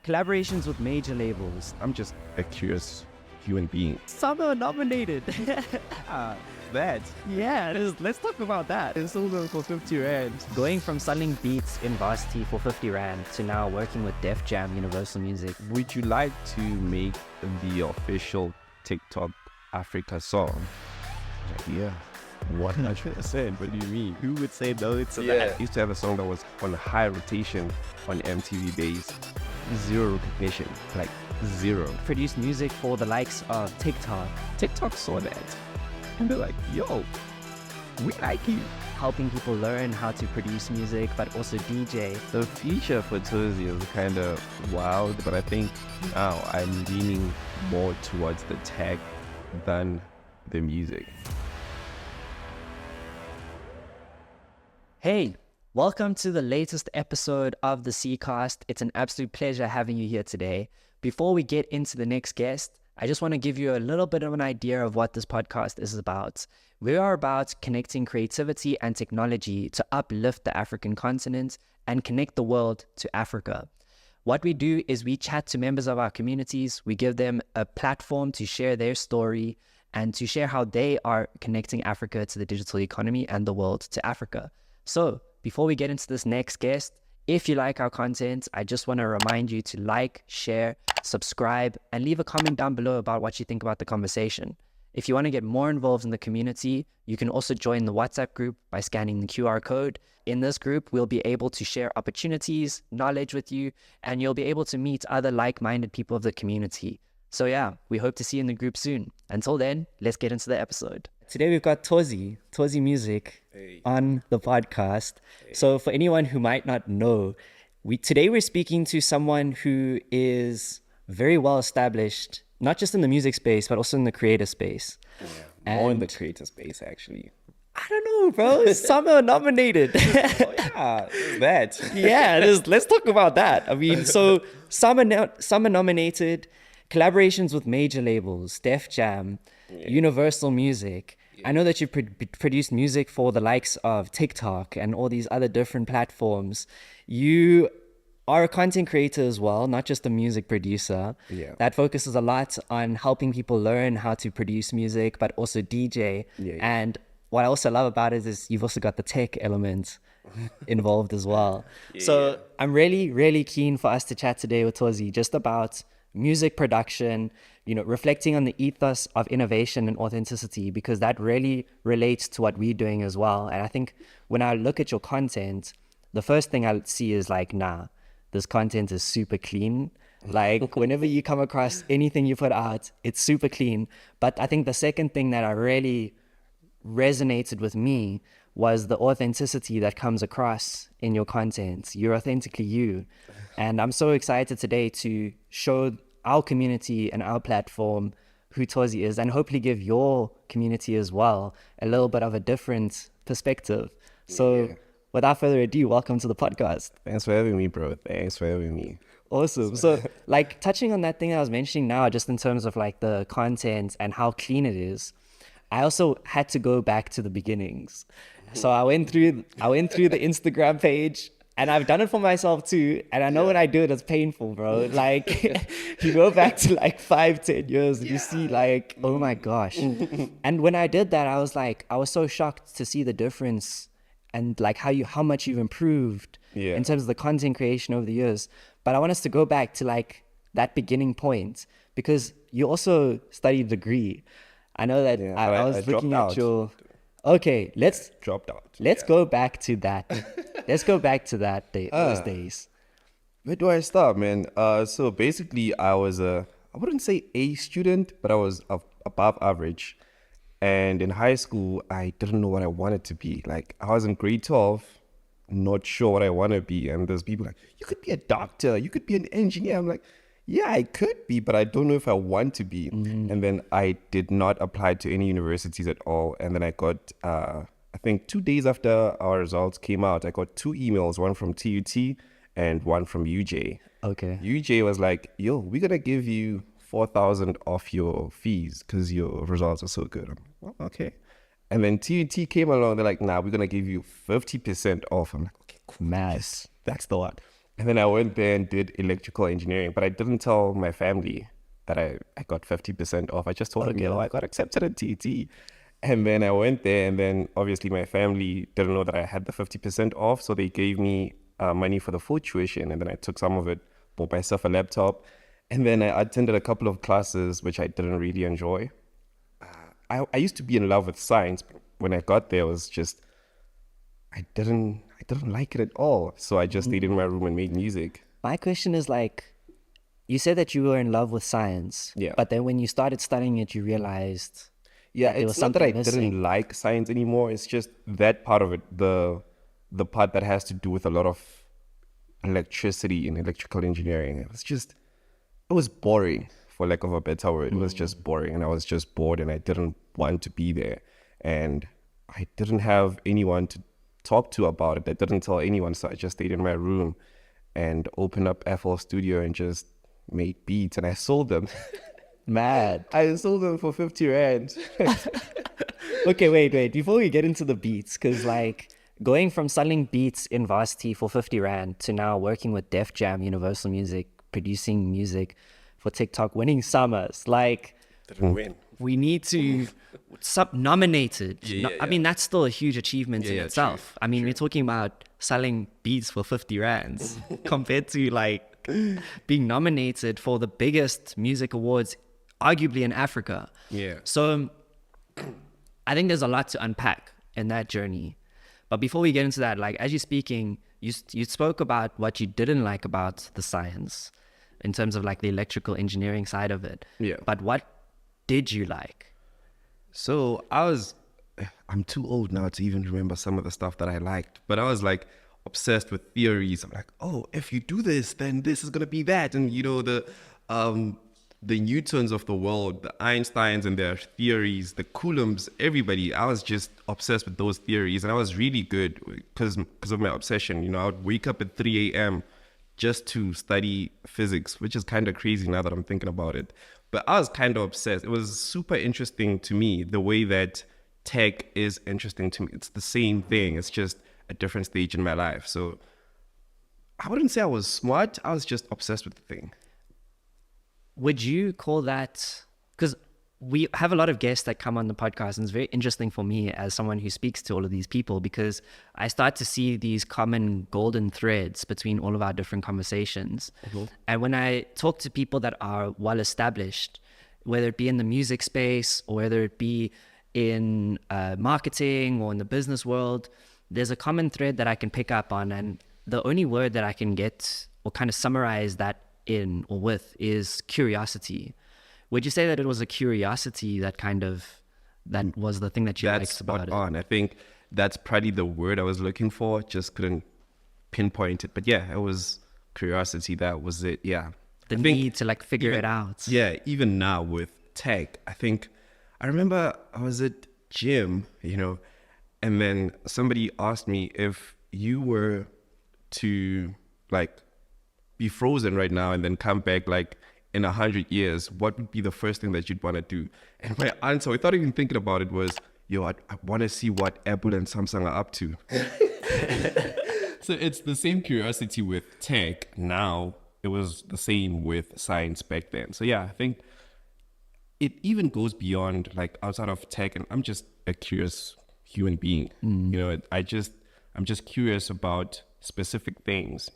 collaborations with major labels. I'm just a curious human being. Summer nominated. That. Yeah, let's talk about that. It's also for 50 Rand. Going from selling beats in Varsity for 50 Rand to now working with Def Jam Universal Music. Would you like to make the official TikTok Africa song? Yeah. 100%. What do you mean? Who would say no to I that? used to have a song that was on high rotation on MTV Base. Zero recognition. Like zero. Produced music for the likes of TikTok. TikTok saw that. And they're like, yo, we like you. Helping people learn how to produce music, but also DJ. The future for Thozi is kind of wild, but I think now I'm leaning more towards the tech than the music. Hey, welcome to the latest episode of the C.Cast. It's an absolute pleasure having you here today. Before we get into the next guest, I just want to give you a little bit of an idea of what this podcast is about. We are about connecting creativity and technology to uplift the African continent and connect the world to Africa. What we do is we chat to members of our communities. We give them a platform to share their story and to share how they are connecting Africa to the digital economy and the world to Africa. So before we get into this next guest, if you like our content, I just want to remind you to like, share, subscribe, and leave a comment down below about what you think about the conversation. If you want to get more involved in the community, you can also join the WhatsApp group by scanning the QR code. In this group, we'll be able to share opportunities, knowledge with you, and you'll be able to meet other like-minded people of the community. So yeah, we hope to see you in the group soon. Until then, let's get into the episode. Today we've got Thozi Music on the podcast. So for anyone who might not know, today we're speaking to someone who is very well established, not just in the music space, but also in the creator space. Yeah, more in the creator space, actually. I don't know, bro. Summer nominated. Oh, yeah, that. Yeah, let's talk about that. I mean, so Summer nominated, collaborations with major labels, Def Jam, Universal Music. I know that you produced music for the likes of TikTok and all these other different platforms. You are a content creator as well, not just a music producer. Yeah. That focuses a lot on helping people learn how to produce music, but also DJ. Yeah. And what I also love about it is you've also got the tech element involved as well. So I'm really, really keen for us to chat today with Thozi just about music production, reflecting on the ethos of innovation and authenticity, because that really relates to what we're doing as well. And I think when I look at your content, the first thing I see is like, nah, this content is super clean. Like whenever you come across anything you put out, it's super clean. But I think the second thing that I really resonated with me was the authenticity that comes across in your content. You're authentically you. And I'm so excited today to show our community and our platform who Thozi is, and hopefully give your community as well a little bit of a different perspective. So without further ado, welcome to the podcast. Thanks for having me, bro. Thanks for having me. Awesome. So like touching on that thing I was mentioning now, just in terms of like the content and how clean it is, I also had to go back to the beginnings. So I went through the Instagram page, and I've done it for myself too. And I know when I do it, it's painful, bro. Like you go back to like 5-10 years and you see like, oh my gosh. And when I did that, I was so shocked to see the difference and like how much you've improved in terms of the content creation over the years. But I want us to go back to like that beginning point, because you also studied degree. I know that I was looking at your... Okay, let's go back to that. Let's go back to that those days. Where do I start, man? So basically, I was I wouldn't say A student, but I was above average. And in high school, I didn't know what I wanted to be. Like, I was in grade 12, not sure what I want to be. And there's people like, you could be a doctor, you could be an engineer. I'm like, yeah, I could be, but I don't know if I want to be. And then I did not apply to any universities at all. And then I got, I think 2 days after our results came out, I got 2 emails, one from TUT and one from UJ. Okay. UJ was like, yo, we're going to give you 4,000 off your fees because your results are so good. I'm like, well, okay. And then TUT came along, they're like, nah, we're going to give you 50% off. I'm like, okay, cool. Mass. That's the one. And then I went there and did electrical engineering, but I didn't tell my family that I got 50% off. I just told them, I got accepted at TT. And then I went there, and then obviously my family didn't know that I had the 50% off. So they gave me money for the full tuition. And then I took some of it, bought myself a laptop. And then I attended a couple of classes, which I didn't really enjoy. I used to be in love with science, but when I got there, it was just, I didn't like it at all. So I just stayed in my room and made music. My question is like, you said that you were in love with science, Yeah. but then when you started studying it, you realized Yeah, there was it's not that I something missing. didn't like science anymore. It's just that part of it, the part that has to do with a lot of electricity and electrical engineering. It was boring, for lack of a better word. It was just boring, and I was just bored, and I didn't want to be there. And I didn't have anyone to talk to about it. I didn't tell anyone, so I just stayed in my room and opened up FL Studio and just made beats, and I sold them. Mad. I sold them for 50 Rand. Okay, wait. Before we get into the beats, because like going from selling beats in varsity for 50 Rand to now working with Def Jam, Universal Music, producing music for TikTok, winning summers, like Didn't win. we need to nominated. I mean, that's still a huge achievement in Yeah, itself. true, I mean, we're talking about selling beats for 50 Rands compared to like being nominated for the biggest music awards, arguably in Africa. Yeah. So I think there's a lot to unpack in that journey. But before we get into that, like as you're speaking, you spoke about what you didn't like about the science in terms of like the electrical engineering side of it. Yeah. But what did you like? So I'm too old now to even remember some of the stuff that I liked, but I was like obsessed with theories. I'm like, oh, if you do this, then this is gonna be that, and the Newtons of the world, the Einsteins and their theories, the Coulombs, everybody. I was just obsessed with those theories, and I was really good because of my obsession. I would wake up at 3 a.m. just to study physics, which is kind of crazy now that I'm thinking about it. But I was kind of obsessed. It was super interesting to me, the way that tech is interesting to me. It's the same thing. It's just a different stage in my life. So I wouldn't say I was smart. I was just obsessed with the thing. Would you call that, because we have a lot of guests that come on the podcast, and it's very interesting for me as someone who speaks to all of these people, because I start to see these common golden threads between all of our different conversations. And when I talk to people that are well established, whether it be in the music space or whether it be in marketing or in the business world, there's a common thread that I can pick up on, and the only word that I can get or kind of summarize that in or with is curiosity. Would you say that it was a curiosity that was the thing that you liked about it? I think that's probably the word I was looking for. Just couldn't pinpoint it. But yeah, it was curiosity. That was it. Yeah. The need to like figure it out. Yeah. Even now with tech, I remember I was at gym, and then somebody asked me, if you were to like be frozen right now and then come back like in 100 years, what would be the first thing that you'd want to do? And my answer, without even thinking about it, was, I want to see what Apple and Samsung are up to. So it's the same curiosity with tech now. It was the same with science back then. So yeah, I think it even goes beyond like outside of tech, and I'm just a curious human being. I'm just curious about specific things,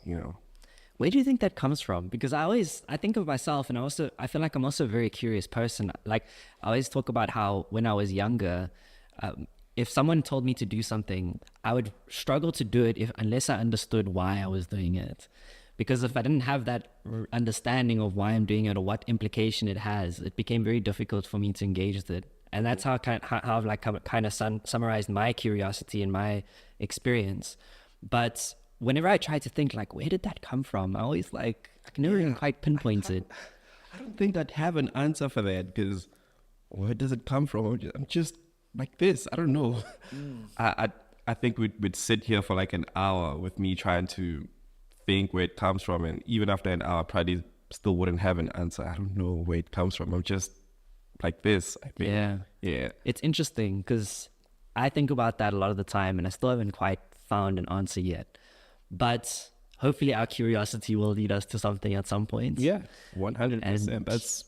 Where do you think that comes from? Because I think of myself, and I feel like I'm also a very curious person. Like I always talk about how when I was younger, if someone told me to do something, I would struggle to do it unless I understood why I was doing it. Because if I didn't have that understanding of why I'm doing it or what implication it has, it became very difficult for me to engage with it. And that's how I've like kind of summarized my curiosity and my experience. But whenever I try to think like, where did that come from? I always I can never even quite pinpoint it. I don't think I'd have an answer for that, because where does it come from? I'm just like this. I don't know. I think we'd sit here for like an hour with me trying to think where it comes from, and even after an hour, probably still wouldn't have an answer. I don't know where it comes from. I'm just like this, I think. Yeah. It's interesting because I think about that a lot of the time, and I still haven't quite found an answer yet. But hopefully our curiosity will lead us to something at some point. Yeah, 100%. That's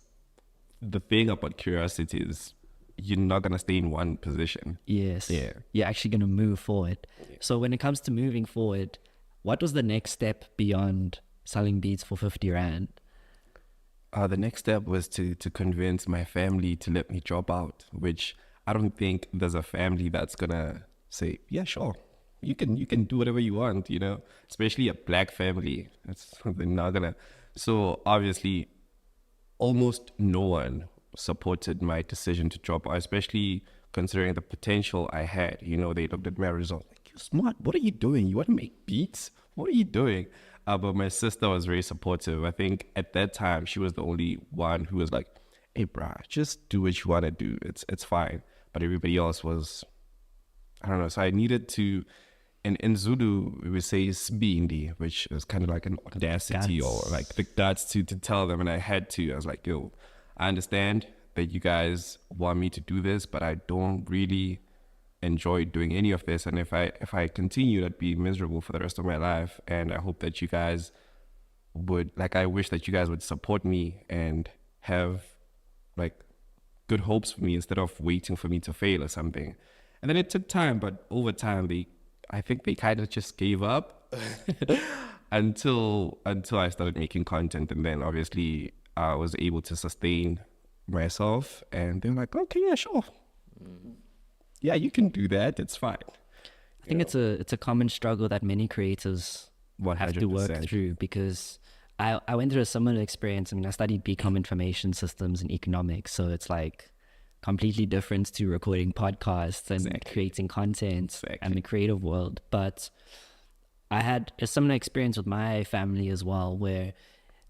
the thing about curiosity is you're not gonna stay in one position. Yes. Yeah. You're actually going to move forward. So when it comes to moving forward, what was the next step beyond selling beats for 50 Rand? The next step was to convince my family to let me drop out, which I don't think there's a family that's gonna say, yeah, sure, you can do whatever you want, you know, especially a black family. It's they're not gonna. So obviously, almost no one supported my decision to drop out, especially considering the potential I had. You know, they looked at my results like, you're smart. What are you doing? You want to make beats? What are you doing? But my sister was very supportive. I think at that time, she was the only one who was like, hey, brah, just do what you want to do. It's fine. But everybody else was, I don't know. So I needed to, in Zulu, we would say sbindi, which is kind of like an audacity or like the guts to tell them. And I had to. I was like, yo, I understand that you guys want me to do this, but I don't really enjoy doing any of this. And if I continued, I'd be miserable for the rest of my life. And I hope that you guys would, like, I wish that you guys would support me and have like good hopes for me instead of waiting for me to fail or something. And then it took time, but over time, I think they kind of just gave up until I started making content. And then obviously I was able to sustain myself, and they're like, okay, yeah, sure. Yeah, you can do that. It's fine. I think it's a common struggle that many creators have to work 100%. through, because I went through a similar experience. I mean, I studied BCom information systems and economics, so it's like completely different to recording podcasts and creating content and the creative world. But I had a similar experience with my family as well, where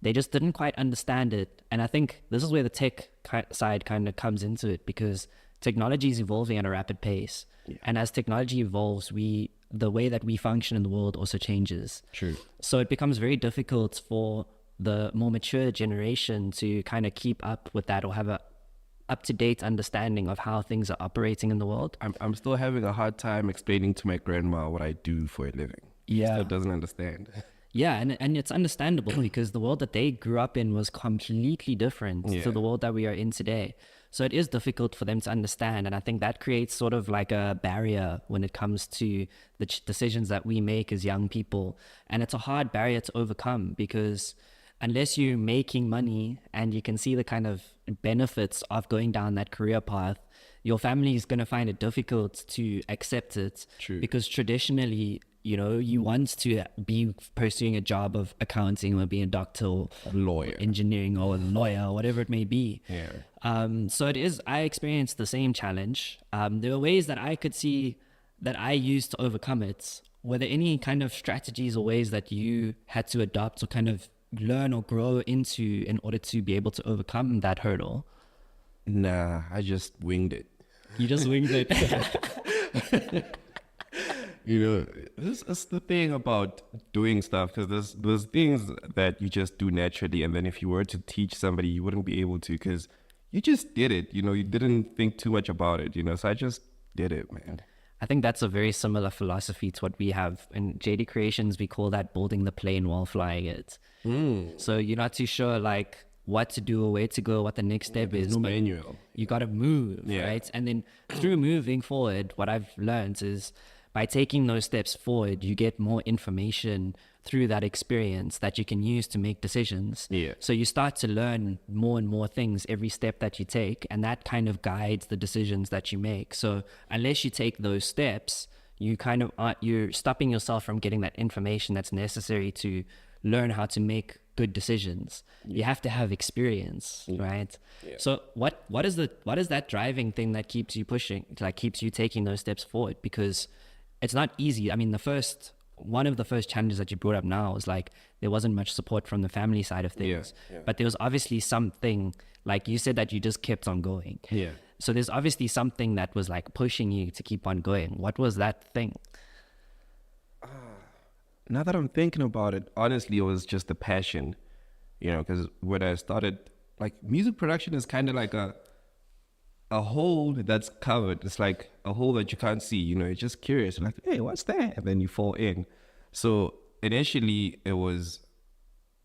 they just didn't quite understand it. And I think this is where the tech side kind of comes into it, because technology is evolving at a rapid pace. Yeah. And as technology evolves, the way that we function in the world also changes. True. So it becomes very difficult for the more mature generation to kind of keep up with that or have a up-to-date understanding of how things are operating in the world. I'm still having a hard time explaining to my grandma what I do for a living. Yeah. She still doesn't understand. Yeah, and it's understandable because the world that they grew up in was completely different to the world that we are in today. So it is difficult for them to understand. And I think that creates sort of like a barrier when it comes to the decisions that we make as young people. And it's a hard barrier to overcome, because unless you're making money and you can see the kind of benefits of going down that career path, your family is going to find it difficult to accept it. True. Because traditionally, you know, you want to be pursuing a job of accounting or being a doctor or A lawyer. engineering or a lawyer or whatever it may be. Yeah. So it is, I experienced the same challenge. There were ways that I could see that I used to overcome it. Were there any kind of strategies or ways that you had to adopt or kind of learn or grow into in order to be able to overcome that hurdle? Nah, I just winged it. You just winged it. You know, this is the thing about doing stuff, because there's things that you just do naturally, and then if you were to teach somebody, you wouldn't be able to, because you just did it. You know, you didn't think too much about it. You know, so I just did it, man. I think that's a very similar philosophy to what we have in JD Creations. We call that building the plane while flying it. So you're not too sure like what to do or where to go, what the next step is. No manual. You got to move, right? And then through moving forward, what I've learned is by taking those steps forward, you get more information through that experience that you can use to make decisions. Yeah. So you start to learn more and more things every step that you take, and that kind of guides the decisions that you make. So unless you take those steps, you kind of you're stopping yourself from getting that information that's necessary to learn how to make good decisions. You have to have experience, right? So what is that driving thing that keeps you pushing, like keeps you taking those steps forward? Because it's not easy. I mean, one of the first challenges that you brought up now is like there wasn't much support from the family side of things, but there was obviously something, like you said, that you just kept on going. So there's obviously something that was like pushing you to keep on going. What was that thing? Now that I'm thinking about it, honestly, it was just the passion, you know, because when I started, like, music production is kind of like a hole that's covered. It's like a hole that you can't see, you know, you're just curious, like, hey, what's that? And then you fall in. So initially it was,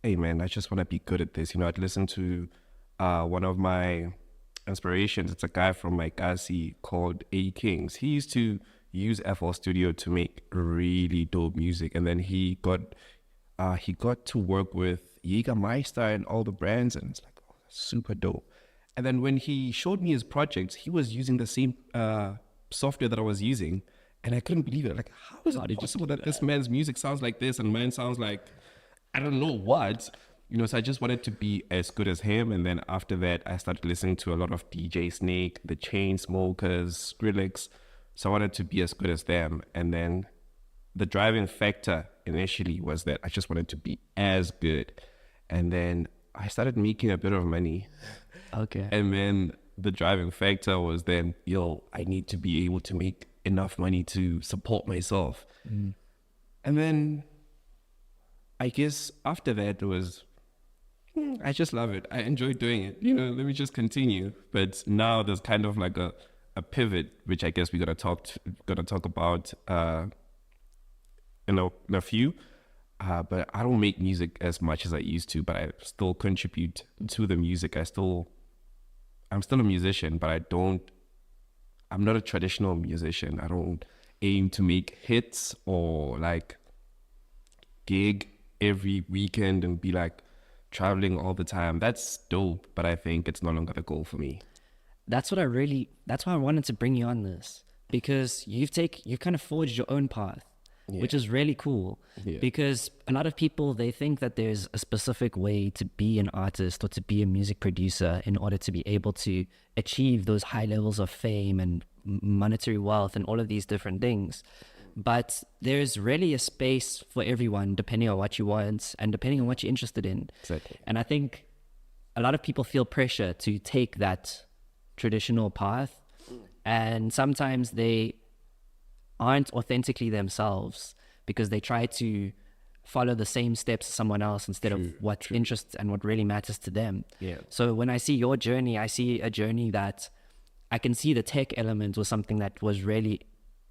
hey man, I just want to be good at this. I'd listen to one of my inspirations. It's a guy from my Kasi called A Kings. He used to use FL Studio to make really dope music, and then he got to work with Jägermeister and all the brands, and it's like, oh, that's super dope. And then when he showed me his projects, he was using the same software that I was using, and I couldn't believe it. Like, how is it possible that this man's music sounds like this and mine sounds like I don't know what? So I just wanted to be as good as him. And then after that, I started listening to a lot of DJ Snake, the Chainsmokers, Skrillex. So I wanted to be as good as them. And then the driving factor initially was that I just wanted to be as good. And then I started making a bit of money. Okay. And then the driving factor was then, I need to be able to make enough money to support myself. And then I guess after that it was, I just love it. I enjoy doing it. Let me just continue. But now there's kind of like a pivot, which I guess we're gonna talk about in a few. But I don't make music as much as I used to, but I still contribute to the music. I'm still a musician, but I'm not a traditional musician. I don't aim to make hits or like gig every weekend and be like traveling all the time. That's dope, but I think it's no longer the goal for me. That's why I wanted to bring you on this, because you kind of forged your own path, which is really cool. Because a lot of people, they think that there's a specific way to be an artist or to be a music producer in order to be able to achieve those high levels of fame and monetary wealth and all of these different things. But there's really a space for everyone, depending on what you want and depending on what you're interested in. Exactly. And I think a lot of people feel pressure to take that traditional path, and sometimes they aren't authentically themselves because they try to follow the same steps as someone else instead of what interests and what really matters to them. So when I see your journey, I see a journey that I can see the tech element was something that was really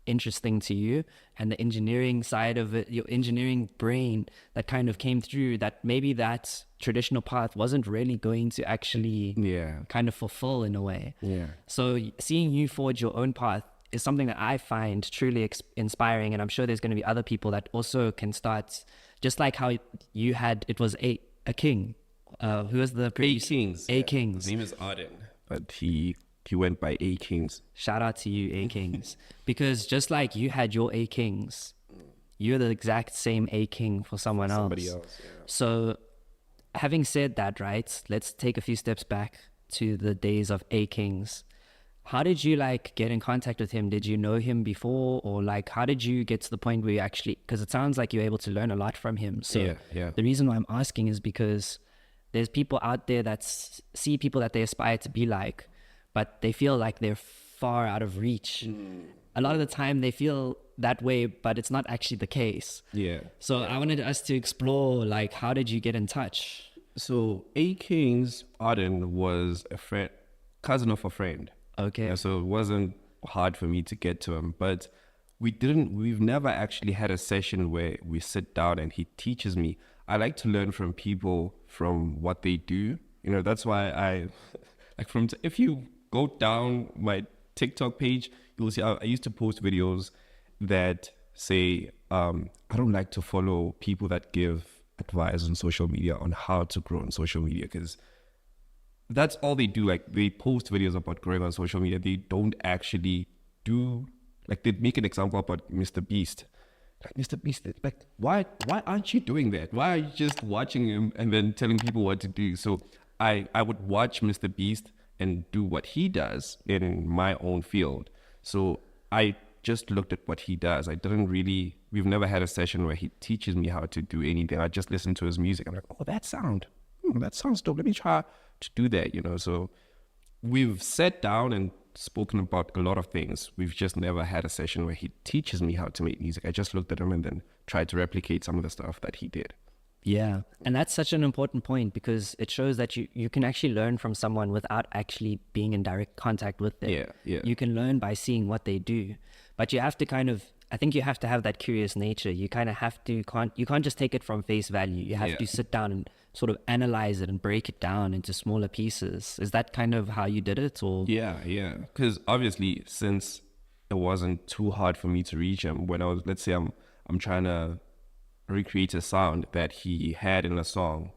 interesting to you, and the engineering side of it, your engineering brain that kind of came through, that maybe that traditional path wasn't really going to actually kind of fulfill in a way. So seeing you forge your own path is something that I find truly inspiring, and I'm sure there's going to be other people that also can start, just like how you had, it was a king. Who was the producer? A Kings. His name is Arden, but he went by A Kings. Shout out to you, A Kings. Because just like you had your A Kings, you're the exact same A King for somebody else. So having said that, right, let's take a few steps back to the days of A Kings. How did you get in contact with him? Did you know him before, or how did you get to the point where you actually, because it sounds like you're able to learn a lot from him. So the reason why I'm asking is because there's people out there that see people that they aspire to be like, but they feel like they're far out of reach. A lot of the time they feel that way, but it's not actually the case. So I wanted us to explore, how did you get in touch? So A King's Arden was a friend, cousin of a friend. Okay. So it wasn't hard for me to get to him, but we've never actually had a session where we sit down and he teaches me. I like to learn from people, from what they do. That's why if you go down my TikTok page, you'll see I used to post videos that say, I don't like to follow people that give advice on social media on how to grow on social media, because that's all they do. They post videos about growing on social media. They don't actually do, they make an example about Mr. Beast. Mr. Beast, why aren't you doing that? Why are you just watching him and then telling people what to do? So I would watch Mr. Beast and do what he does in my own field. So I just looked at what he does. We've never had a session where he teaches me how to do anything. I just listen to his music. I'm like, oh, that sounds dope. Let me try to do that, So we've sat down and spoken about a lot of things. We've just never had a session where he teaches me how to make music. I just looked at him and then tried to replicate some of the stuff that he did. Yeah, and that's such an important point, because it shows that you can actually learn from someone without actually being in direct contact with them. Yeah. You can learn by seeing what they do, but you have to kind of I think you have to have that curious nature. You kind of have to you can't just take it from face value. You have Yeah. to sit down and sort of analyze it and break it down into smaller pieces. Is that kind of how you did it, or? Yeah, yeah. Because obviously, since it wasn't too hard for me to reach him, when I was, let's say, I'm trying to recreate a sound that he had in a song.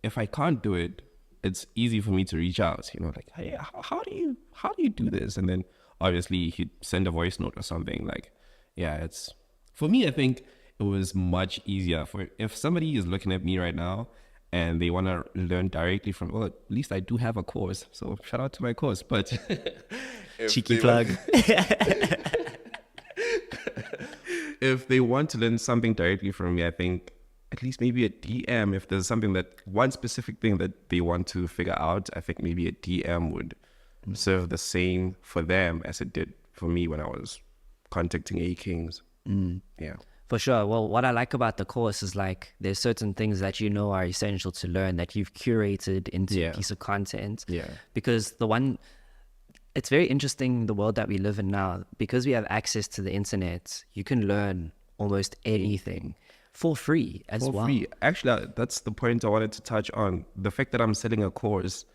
If I can't do it, it's easy for me to reach out. You know, like, hey, how do you do this? And then obviously he'd send a voice note or something. Like, yeah, it's for me. I think it was much easier for if somebody is looking at me right now and they want to learn directly from, well, at least I do have a course. So shout out to my course. But Cheeky plug. If they want to learn something directly from me, I think at least maybe a DM. If there's something one specific thing that they want to figure out, I think maybe a DM would serve the same for them as it did for me when I was contacting A Kings. Yeah. For sure. Well, what I like about the course is like there's certain things that you know are essential to learn that you've curated into a piece of content. Yeah. Because it's very interesting the world that we live in now. Because we have access to the internet, you can learn almost anything for free as well. For free. Actually, that's the point I wanted to touch on. The fact that I'm selling a course,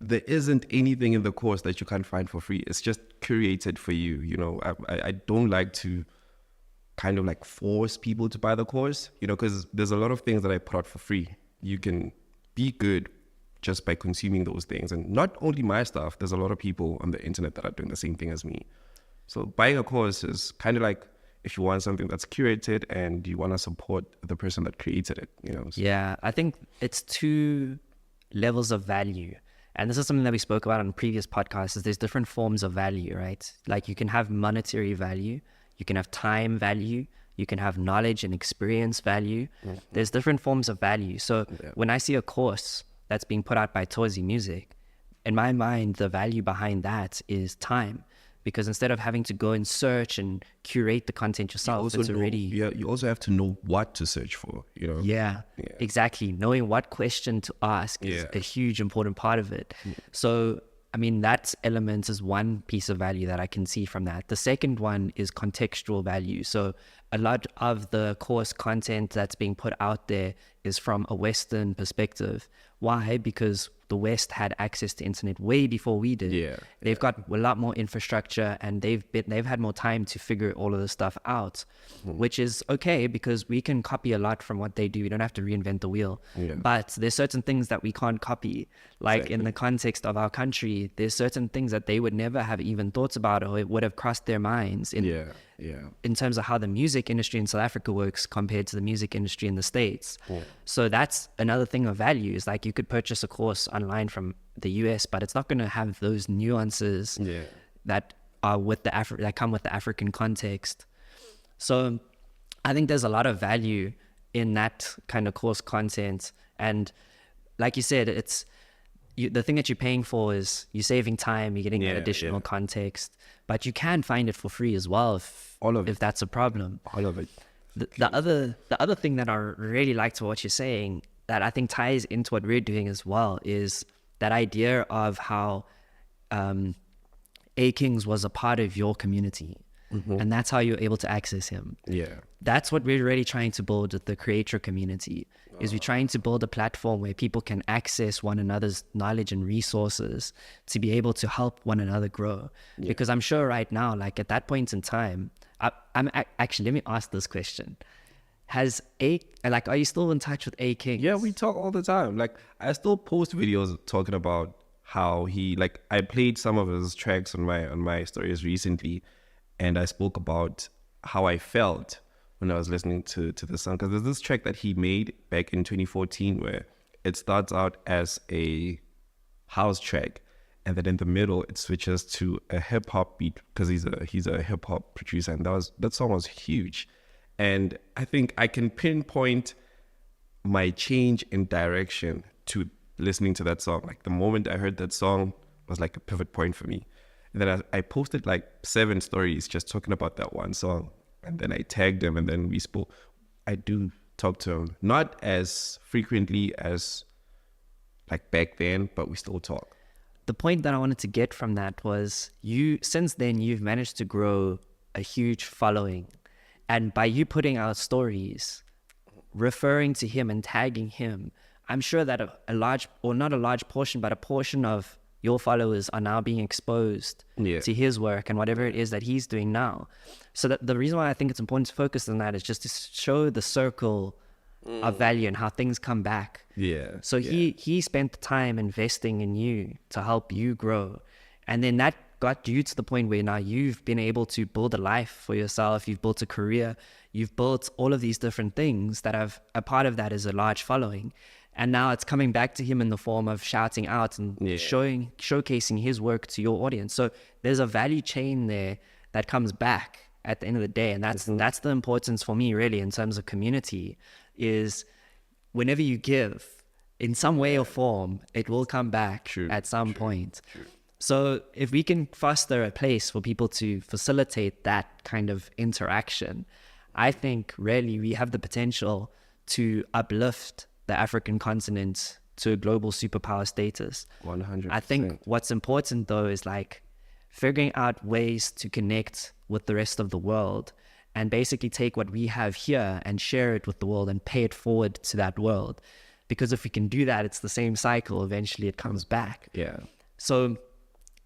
there isn't anything in the course that you can't find for free. It's just curated for you. You know, I don't like to kind of like force people to buy the course, you know, because there's a lot of things that I put out for free. You can be good just by consuming those things. And not only my stuff, there's a lot of people on the internet that are doing the same thing as me. So buying a course is kind of like if you want something that's curated and you want to support the person that created it, you know. So. Yeah, I think it's two levels of value. And this is something that we spoke about on previous podcasts, is there's different forms of value, right? Like you can have monetary value, you can have time value, you can have knowledge and experience value. Mm-hmm. There's different forms of value. So when I see a course that's being put out by Thozi Music, in my mind, the value behind that is time. Because instead of having to go and search and curate the content yourself, it's already... you also have to know what to search for, you know? Yeah, exactly. Knowing what question to ask is a huge important part of it. Yeah. So, I mean, that element is one piece of value that I can see from that. The second one is contextual value. So a lot of the course content that's being put out there is from a Western perspective. Why? Because the West had access to internet way before we did. Yeah, they've got a lot more infrastructure and they've had more time to figure all of this stuff out, which is okay because we can copy a lot from what they do. We don't have to reinvent the wheel. Yeah. But there's certain things that we can't copy. Like in the context of our country, there's certain things that they would never have even thought about or it would have crossed their minds in terms of how the music industry in South Africa works compared to the music industry in the States. Yeah. So that's another thing of value is like you could purchase a course online from the US, but it's not going to have those nuances that are with that come with the African context. So I think there's a lot of value in that kind of course content. And like you said, the thing that you're paying for is you're saving time, you're getting that additional context, but you can find it for free as well if that's a problem. All of it. The other thing that I really liked to what you're saying that I think ties into what we're doing as well is that idea of how A Kings was a part of your community. Mm-hmm. And that's how you're able to access him. Yeah. That's what we're really trying to build with the creator community, is we're trying to build a platform where people can access one another's knowledge and resources to be able to help one another grow. Yeah. Because I'm sure right now, like at that point in time, actually, let me ask this question. Are you still in touch with A Kings? Yeah, we talk all the time. Like I still post videos talking about how I played some of his tracks on my stories recently. And I spoke about how I felt when I was listening to the song. Because there's this track that he made back in 2014 where it starts out as a house track. And then in the middle, it switches to a hip hop beat because he's a hip hop producer. And that song was huge. And I think I can pinpoint my change in direction to listening to that song. Like the moment I heard that song was like a pivot point for me. And then I posted like 7 stories just talking about that one song. And then I tagged him and then we spoke. I do talk to him, not as frequently as like back then, but we still talk. The point that I wanted to get from that was since then you've managed to grow a huge following. And by you putting out stories, referring to him and tagging him, I'm sure that a large, or not a large portion, but a portion of your followers are now being exposed to his work and whatever it is that he's doing now. So that the reason why I think it's important to focus on that is just to show the circle of value and how things come back. Yeah. So he spent the time investing in you to help you grow. And then that got you to the point where now you've been able to build a life for yourself. You've built a career. You've built all of these different things that have, a part of that is a large following. And now it's coming back to him in the form of shouting out and showcasing his work to your audience. So there's a value chain there that comes back at the end of the day. And that's the importance for me, really, in terms of community, is whenever you give, in some way or form, it will come back at some point. So if we can foster a place for people to facilitate that kind of interaction, I think really we have the potential to uplift the African continent to a global superpower status. 100%. I think what's important though is like figuring out ways to connect with the rest of the world and basically take what we have here and share it with the world and pay it forward to that world. Because if we can do that, it's the same cycle. Eventually it comes back. Yeah. So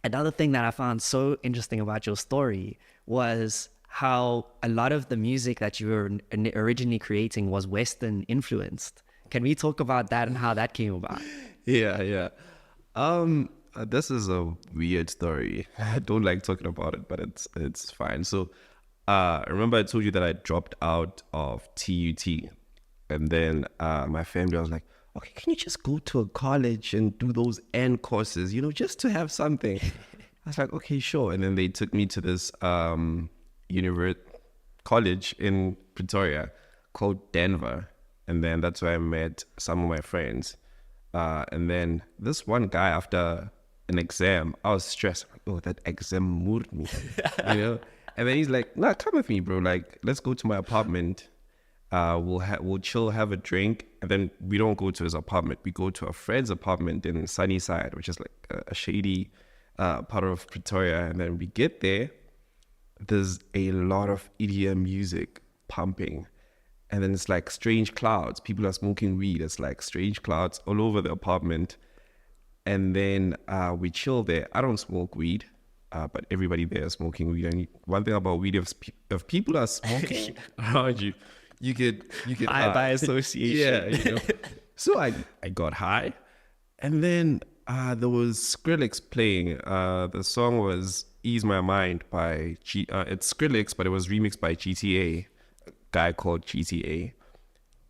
another thing that I found so interesting about your story was how a lot of the music that you were originally creating was Western influenced. Can we talk about that and how that came about? Yeah. This is a weird story. I don't like talking about it, but it's fine. So, remember I told you that I dropped out of TUT, and then my family was like, "Okay, can you just go to a college and do those N courses, just to have something?" I was like, "Okay, sure." And then they took me to this college in Pretoria called Denver. And then that's where I met some of my friends. And then this one guy, after an exam, I was stressed. I'm like, oh, that exam moved me, And then he's like, "Nah, come with me, bro. Like, let's go to my apartment. We'll chill, have a drink." And then we don't go to his apartment. We go to a friend's apartment in Sunnyside, which is like a shady part of Pretoria. And then we get there. There's a lot of EDM music pumping. And then it's like strange clouds. People are smoking weed. It's like strange clouds all over the apartment. And then we chill there. I don't smoke weed, but everybody there is smoking weed. And one thing about weed, if people are smoking around you, you get high by association. Yeah, So I got high. And then there was Skrillex playing. The song was Ease My Mind by it's Skrillex, but it was remixed by GTA. Guy called GTA,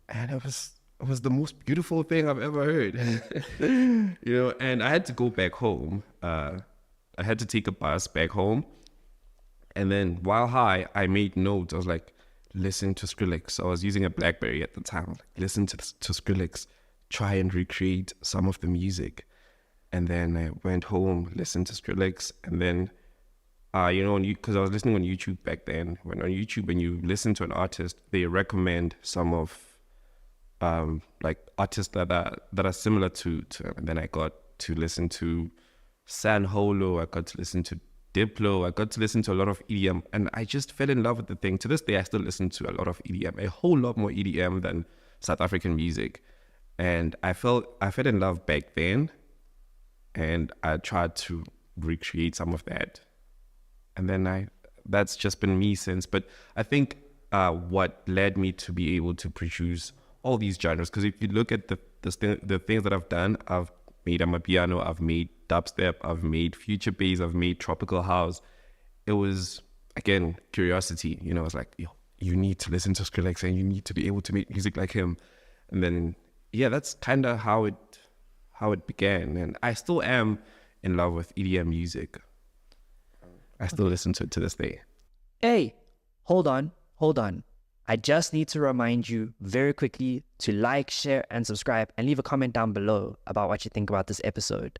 and it was the most beautiful thing I've ever heard. And I had to go back home. I had to take a bus back home, and then while high, I made notes. I was like, listen to Skrillex. I was using a BlackBerry at the time. Like, listen to Skrillex, try and recreate some of the music. And then I went home, listened to Skrillex, and then because I was listening on YouTube back then. When on YouTube, when you listen to an artist, they recommend some of like artists that are similar to him. And then I got to listen to San Holo. I got to listen to Diplo. I got to listen to a lot of EDM, and I just fell in love with the thing. To this day, I still listen to a lot of EDM, a whole lot more EDM than South African music. And I fell in love back then, and I tried to recreate some of that. And then that's just been me since. But I think what led me to be able to produce all these genres, because if you look at the things that I've done, I've made amapiano, I've made dubstep, I've made future bass, I've made tropical house. It was, again, curiosity. I was like, you need to listen to Skrillex and you need to be able to make music like him. And then, that's kind of how it began. And I still am in love with EDM music. I still listen to it to this day. Hey, hold on. I just need to remind you very quickly to like, share, and subscribe, and leave a comment down below about what you think about this episode.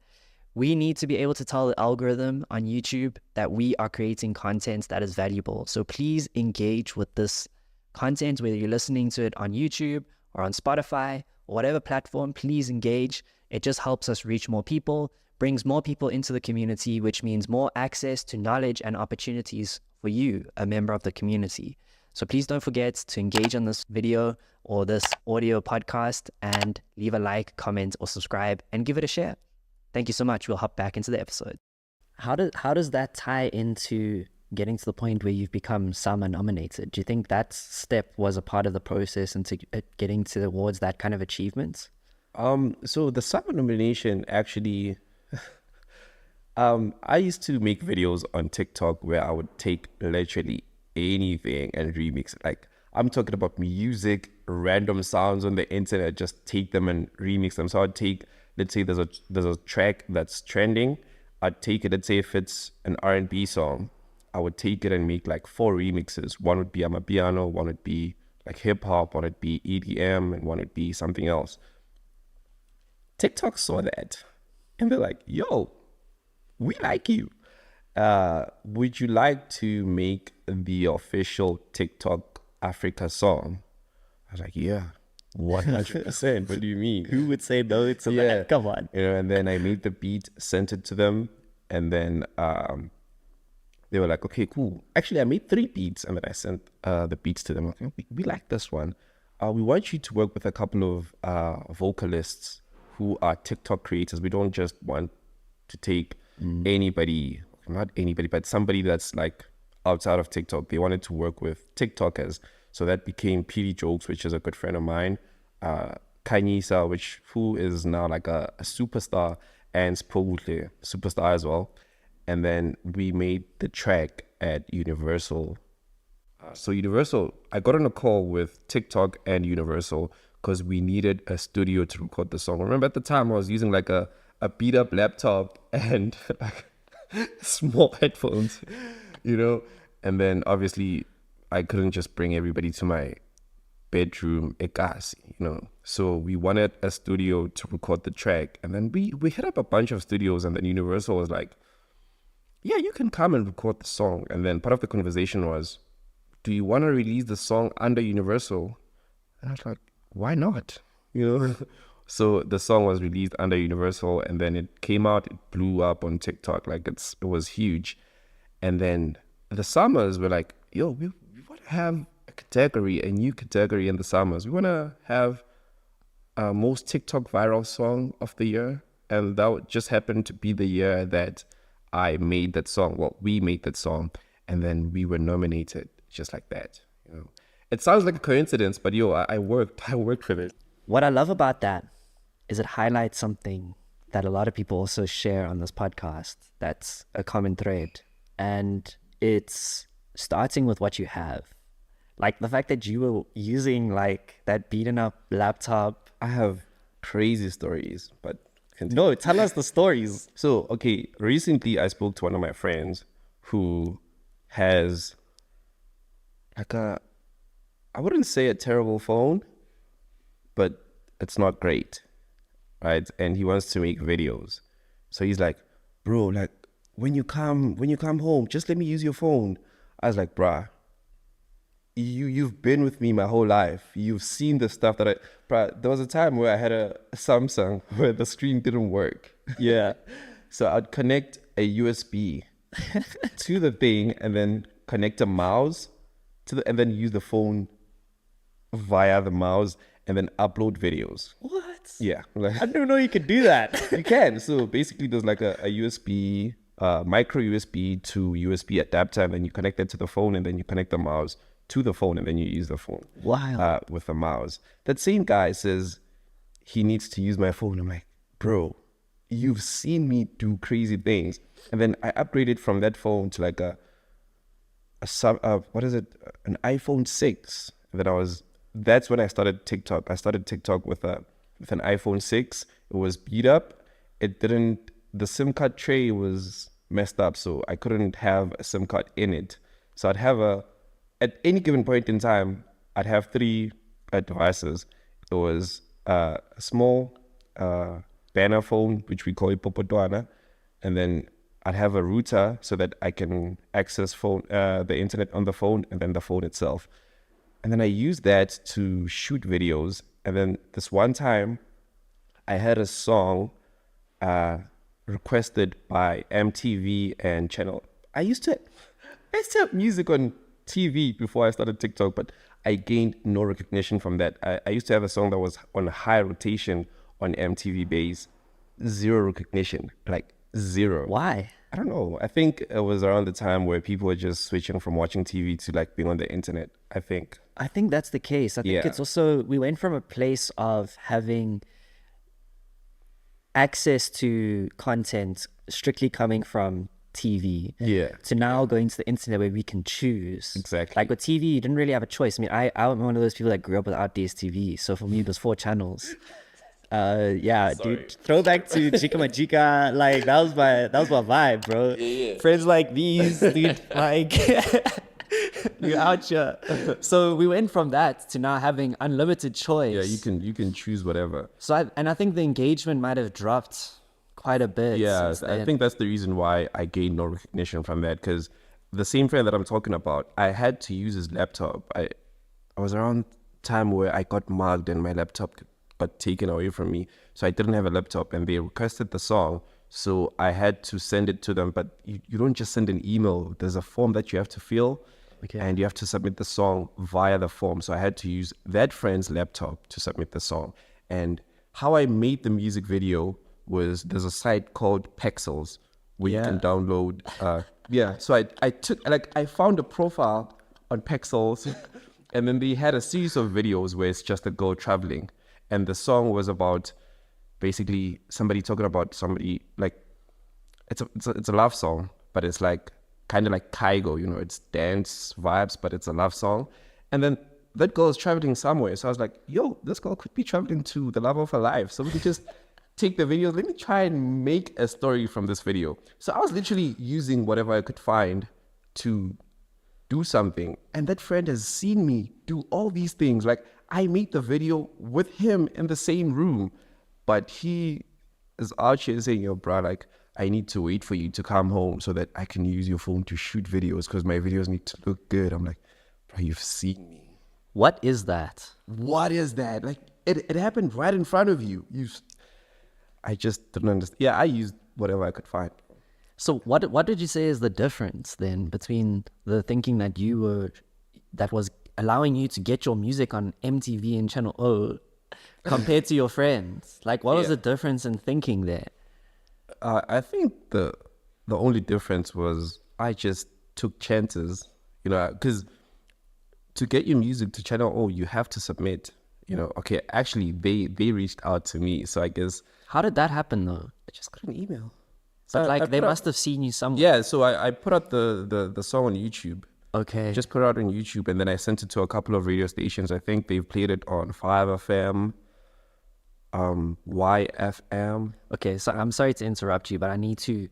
We need to be able to tell the algorithm on YouTube that we are creating content that is valuable. So please engage with this content, whether you're listening to it on YouTube or on Spotify or whatever platform. Please engage. It just helps us reach more people, brings more people into the community, which means more access to knowledge and opportunities for you, a member of the community. So please don't forget to engage on this video or this audio podcast and leave a like, comment, or subscribe and give it a share. Thank you so much. We'll hop back into the episode. How does that tie into getting to the point where you've become SAMA nominated? Do you think that step was a part of the process into getting towards that kind of achievement? So the SAMA nomination actually, I used to make videos on TikTok where I would take literally anything and remix it. Like, I'm talking about music, random sounds on the internet, just take them and remix them. So I'd take, let's say there's a track that's trending. I'd take it, let's say if it's an R&B song, I would take it and make like 4 remixes. One would be Amapiano, one would be like hip hop, one would be EDM, and one would be something else. TikTok saw that and they're like, yo, we like you. Would you like to make the official TikTok Africa song? I was like, yeah, 100%. What do you mean? Who would say no to that? Come on. And then I made the beat, sent it to them, and then they were like, okay, cool. Actually, I made 3 beats, and then I sent the beats to them. Okay, we like this one. We want you to work with a couple of vocalists who are TikTok creators. We don't just want to take anybody, not anybody, but somebody that's like outside of TikTok. They wanted to work with TikTokers. So that became PD Jokes, which is a good friend of mine. Kanyisa, who is now like a superstar, and Spogutle, superstar as well. And then we made the track at Universal. So Universal, I got on a call with TikTok and Universal because we needed a studio to record the song. Remember at the time I was using like a beat up laptop and small headphones, and then obviously I couldn't just bring everybody to my bedroom, so we wanted a studio to record the track. And then we hit up a bunch of studios, and then Universal was like, yeah, you can come and record the song. And then part of the conversation was, do you want to release the song under Universal? And I was like, why not? So the song was released under Universal, and then it came out, it blew up on TikTok. Like it was huge. And then the Summers were like, yo, we want to have a category, a new category in the Summers. We want to have most TikTok viral song of the year. And that just happened to be the year that I made that song. Well, we made that song, and then we were nominated just like that. It sounds like a coincidence, but I worked for it. What I love about that is it highlights something that a lot of people also share on this podcast. That's a common thread, and it's starting with what you have. Like the fact that you were using like that beaten up laptop. I have crazy stories, but no, tell us the stories. So, okay, recently I spoke to one of my friends who has like I wouldn't say a terrible phone, but it's not great, right? And he wants to make videos. So he's like, bro, like when you come home, just let me use your phone. I was like, bruh, you've been with me my whole life. You've seen the stuff that there was a time where I had a Samsung where the screen didn't work. Yeah. So I'd connect a USB to the thing and then connect a mouse and then use the phone via the mouse and then upload videos. What? Yeah. I didn't know you could do that. You can. So basically there's like a USB, micro USB to USB adapter, and then you connect it to the phone, and then you connect the mouse to the phone, and then you use the phone. Wow. With the mouse. That same guy says he needs to use my phone. I'm like, bro, you've seen me do crazy things. And then I upgraded from that phone to like an iPhone 6. And then that's when I started TikTok. I started TikTok with an iPhone 6. It was beat up. The SIM card tray was messed up, so I couldn't have a SIM card in it. So at any given point in time, I'd have 3 devices. It was a small banner phone, which we call Ipopotwana, and then I'd have a router so that I can access the internet on the phone, and then the phone itself. And then I used that to shoot videos. And then this one time, I had a song requested by MTV and channel. I used to have music on TV before I started TikTok, but I gained no recognition from that. I used to have a song that was on high rotation on MTV base, zero recognition, like zero. Why? I don't know. I think it was around the time where people were just switching from watching TV to like being on the internet, I think. I think that's the case. I think Yeah. it's also, we went from a place of having access to content strictly coming from TV Yeah. to now going to the internet where we can choose. Exactly. Like with TV, you didn't really have a choice. I mean, I'm one of those people that grew up without DSTV. So for me, it was 4 channels. Yeah, dude. Throwback to Chika Majika. Like that was my vibe, bro. Yeah. Friends like these, dude. Like you out here. So we went from that to now having unlimited choice. Yeah, you can choose whatever. So I think the engagement might have dropped quite a bit. Yeah, since I then. think that's the reason why I gained no recognition from that, because the same friend that I'm talking about, I had to use his laptop. I was around time where I got mugged and my laptop got taken away from me. So I didn't have a laptop and they requested the song. So I had to send it to them. But you don't just send an email. There's a form that you have to fill. Okay. And you have to submit the song via the form. So I had to use that friend's laptop to submit the song. And how I made the music video was, there's a site called Pexels where you can download. So I found a profile on Pexels, and then they had a series of videos where it's just a girl traveling, and the song was about basically somebody talking about somebody, like it's a love song, but it's like kind of like Kaigo, it's dance vibes, but it's a love song. And then that girl is traveling somewhere. So I was like, yo, this girl could be traveling to the love of her life. So we could just take the video. Let me try and make a story from this video. So I was literally using whatever I could find to do something. And that friend has seen me do all these things. Like I made the video with him in the same room, but he is out here saying, yo, bro, like, I need to wait for you to come home so that I can use your phone to shoot videos because my videos need to look good. I'm like, bro, you've seen me. What is that? What is that? Like, it happened right in front of you. I just didn't understand. Yeah, I used whatever I could find. So what did you say is the difference then between the thinking that was allowing you to get your music on MTV and Channel O compared to your friends? Like, what was the difference in thinking there? I think the only difference was I just took chances, because to get your music to Channel O, you have to submit. Okay, actually, they reached out to me, so I guess. How did that happen though? I just got an email. But I they put must have seen you somewhere. Yeah, so I put out the song on YouTube. Okay. Just put it out on YouTube, and then I sent it to a couple of radio stations. I think they've played it on 5FM, YFM. Okay, so I'm sorry to interrupt you, but I need to,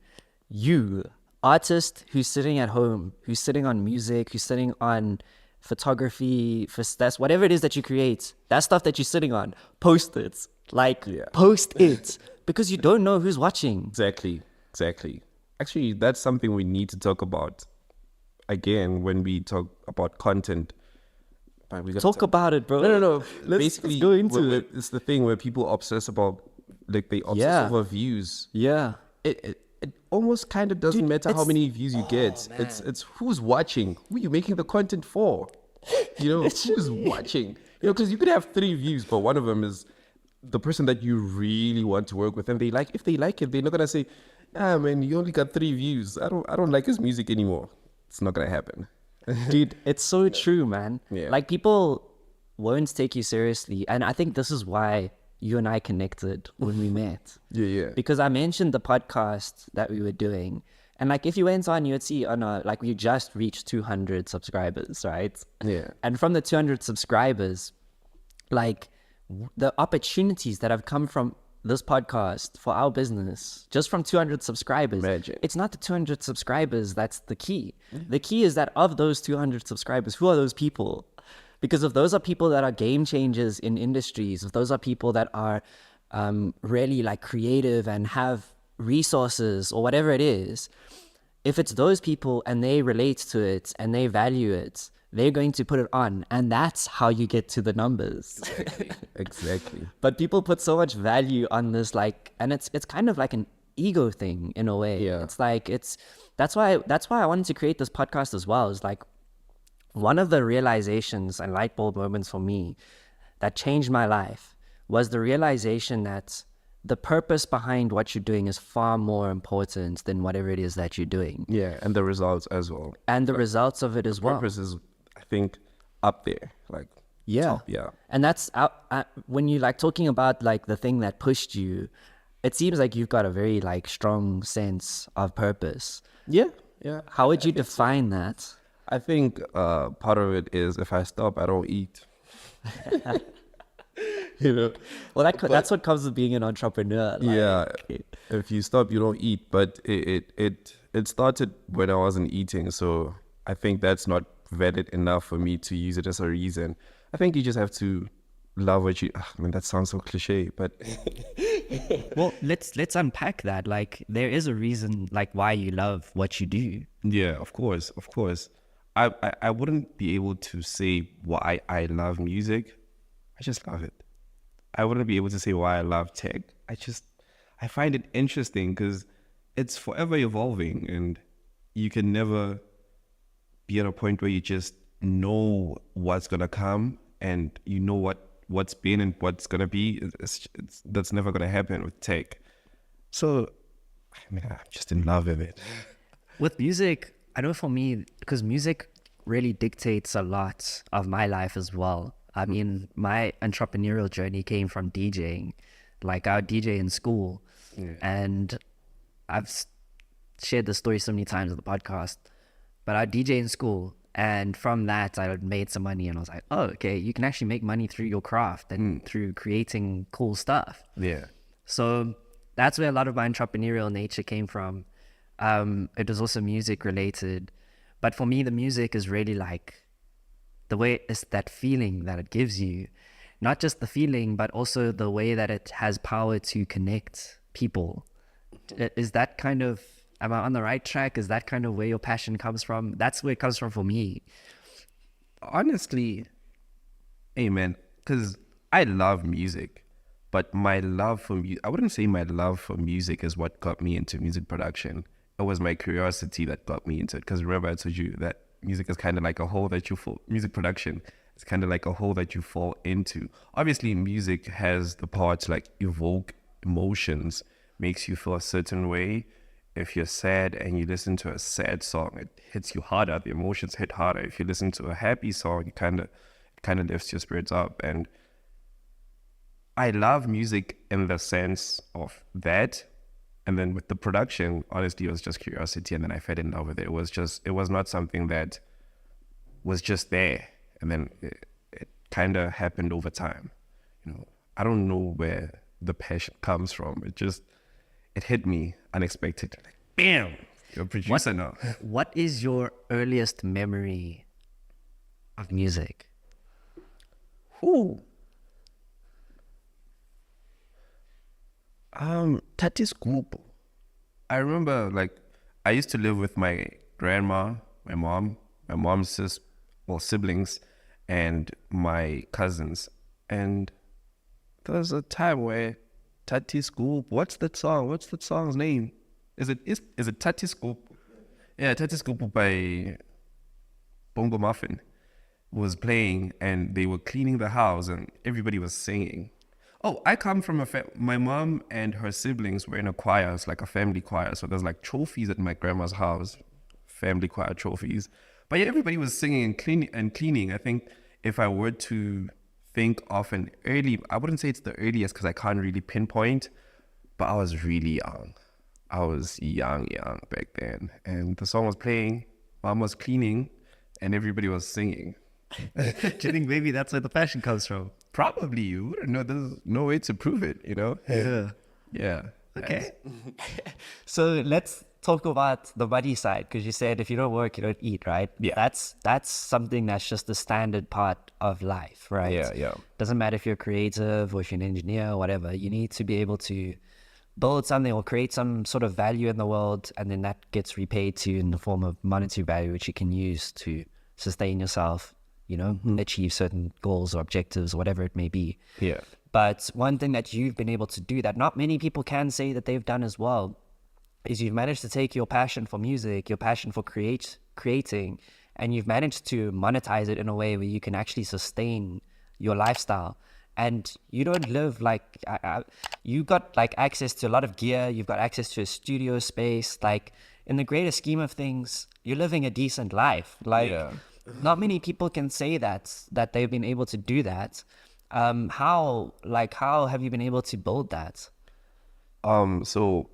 artist who's sitting at home, who's sitting on music, who's sitting on photography, that's whatever it is that you create, that stuff that you're sitting on, post it. Post it. Because you don't know who's watching. Exactly. Actually, that's something we need to talk about again when we talk about content. But we Talk about it, bro. No. Let's go into it. It's the thing where people obsess about, like, they obsess over views. Yeah. It almost kind of doesn't matter how many views you get. It's who's watching, who you making the content for. Who's watching. Because you could have 3 views, but one of them is the person that you really want to work with, and if they like it, they're not gonna say, man, you only got 3 views. I don't like his music anymore. It's not gonna happen. Dude, it's so true, man. Yeah. Like, people won't take you seriously. And I think this is why you and I connected when we met. Yeah. Because I mentioned the podcast that we were doing. And like, if you went on, you'd see we just reached 200 subscribers, right? Yeah. And from the 200 subscribers, like, the opportunities that have come from this podcast for our business, just from 200 subscribers. Imagine. It's not the 200 subscribers that's the key. The key is that of those 200 subscribers, who are those people? Because if those are people that are game changers in industries, if those are people that are really like creative and have resources or whatever it is, if it's those people and they relate to it and they value it, they're going to put it on, and that's how you get to the numbers. Exactly. But people put so much value on this, and it's kind of like ego thing in a way. Yeah. It's like that's why I wanted to create this podcast as well. Is like one of the realizations and light bulb moments for me that changed my life was the realization that the purpose behind what you're doing is far more important than whatever it is that you're doing. Yeah, and the results as well. And the results of it as well. Purpose is, I think, up there. Like, Yeah. top, yeah. And that's when you like talking about like the thing that pushed you, it seems like you've got a very like strong sense of purpose. Yeah, yeah. How would you define that? I think part of it is if I stop, I don't eat. You know? Well, that's what comes with being an entrepreneur. Like, Yeah. If you stop, you don't eat. But it started when I wasn't eating. So I think that's not valid enough for me to use it as a reason. I think you just have to love what you... I mean, that sounds so cliche, but... Well, let's unpack that. Like, there is a reason like why you love what you do. Yeah, of course. I wouldn't be able to say why I love music. I just love it. I wouldn't be able to say why I love tech. I find it interesting because it's forever evolving and you can never be at a point where you just know what's going to come and you know what's been and what's going to be. That's never going to happen with tech. So, I mean, I'm just in love with it. With music, I know for me, because music really dictates a lot of my life as well. I mean, my entrepreneurial journey came from DJing. Like, I would DJ in school. Yeah. And I've shared this story so many times on the podcast. But I DJ in school. And from that, I made some money. And I was like, oh, okay, you can actually make money through your craft and through creating cool stuff. Yeah. So that's where a lot of my entrepreneurial nature came from. It was also music related. But for me, the music is really like the way it's that feeling that it gives you, not just the feeling, but also the way that it has power to connect people. Is that kind of, am I on the right track? Is that kind of where your passion comes from? That's where it comes from for me. Honestly, hey man, because I love music, but my love for music, I wouldn't say my love for music is what got me into music production. It was my curiosity that got me into it. Because remember I told you that music is kind of like a hole that you fall, music production is kind of like a hole that you fall into. Obviously, music has the power to like evoke emotions, makes you feel a certain way. If you're sad and you listen to a sad song, it hits you harder. The emotions hit harder. If you listen to a happy song, it kind of lifts your spirits up. And I love music in the sense of that. And then with the production, honestly, it was just curiosity. And then I fell in love with it. It was not something that was just there. And then it kind of happened over time. You know, I don't know where the passion comes from. It hit me unexpectedly. Like, bam, you're a producer now. What is your earliest memory of music? Tati Scoop. I remember, like, I used to live with my grandma, my mom's siblings, and my cousins. And there was a time where Tati Scoop, what's that song? What's that song's name? Is it Tati Scoop? Yeah, Tati Scoop by Bongo Muffin was playing, and they were cleaning the house, and everybody was singing. Oh, I come from my mom and her siblings were in a choir. It's like a family choir. So there's like trophies at my grandma's house, family choir trophies. But yeah, everybody was singing and cleaning. I think if I were to think of an early, I wouldn't say it's the earliest because I can't really pinpoint, but I was really young. I was young back then. And the song was playing, mom was cleaning, and everybody was singing. Do you think maybe that's where the passion comes from? Probably. You wouldn't know. There's no way to prove it, you know? Yeah. Okay. So let's talk about the money side, because you said if you don't work, you don't eat, right? Yeah. That's something that's just the standard part of life, right? Yeah. Doesn't matter if you're creative or if you're an engineer or whatever. You need to be able to build something or create some sort of value in the world, and then that gets repaid to you in the form of monetary value, which you can use to sustain yourself, you know, achieve certain goals or objectives or whatever it may be. Yeah. But one thing that you've been able to do that not many people can say that they've done as well is you've managed to take your passion for music, your passion for creating, and you've managed to monetize it in a way where you can actually sustain your lifestyle. And you don't live like you got like access to a lot of gear, you've got access to a studio space. Like in the greater scheme of things, you're living a decent life. Like not many people can say that they've been able to do that. How have you been able to build that? So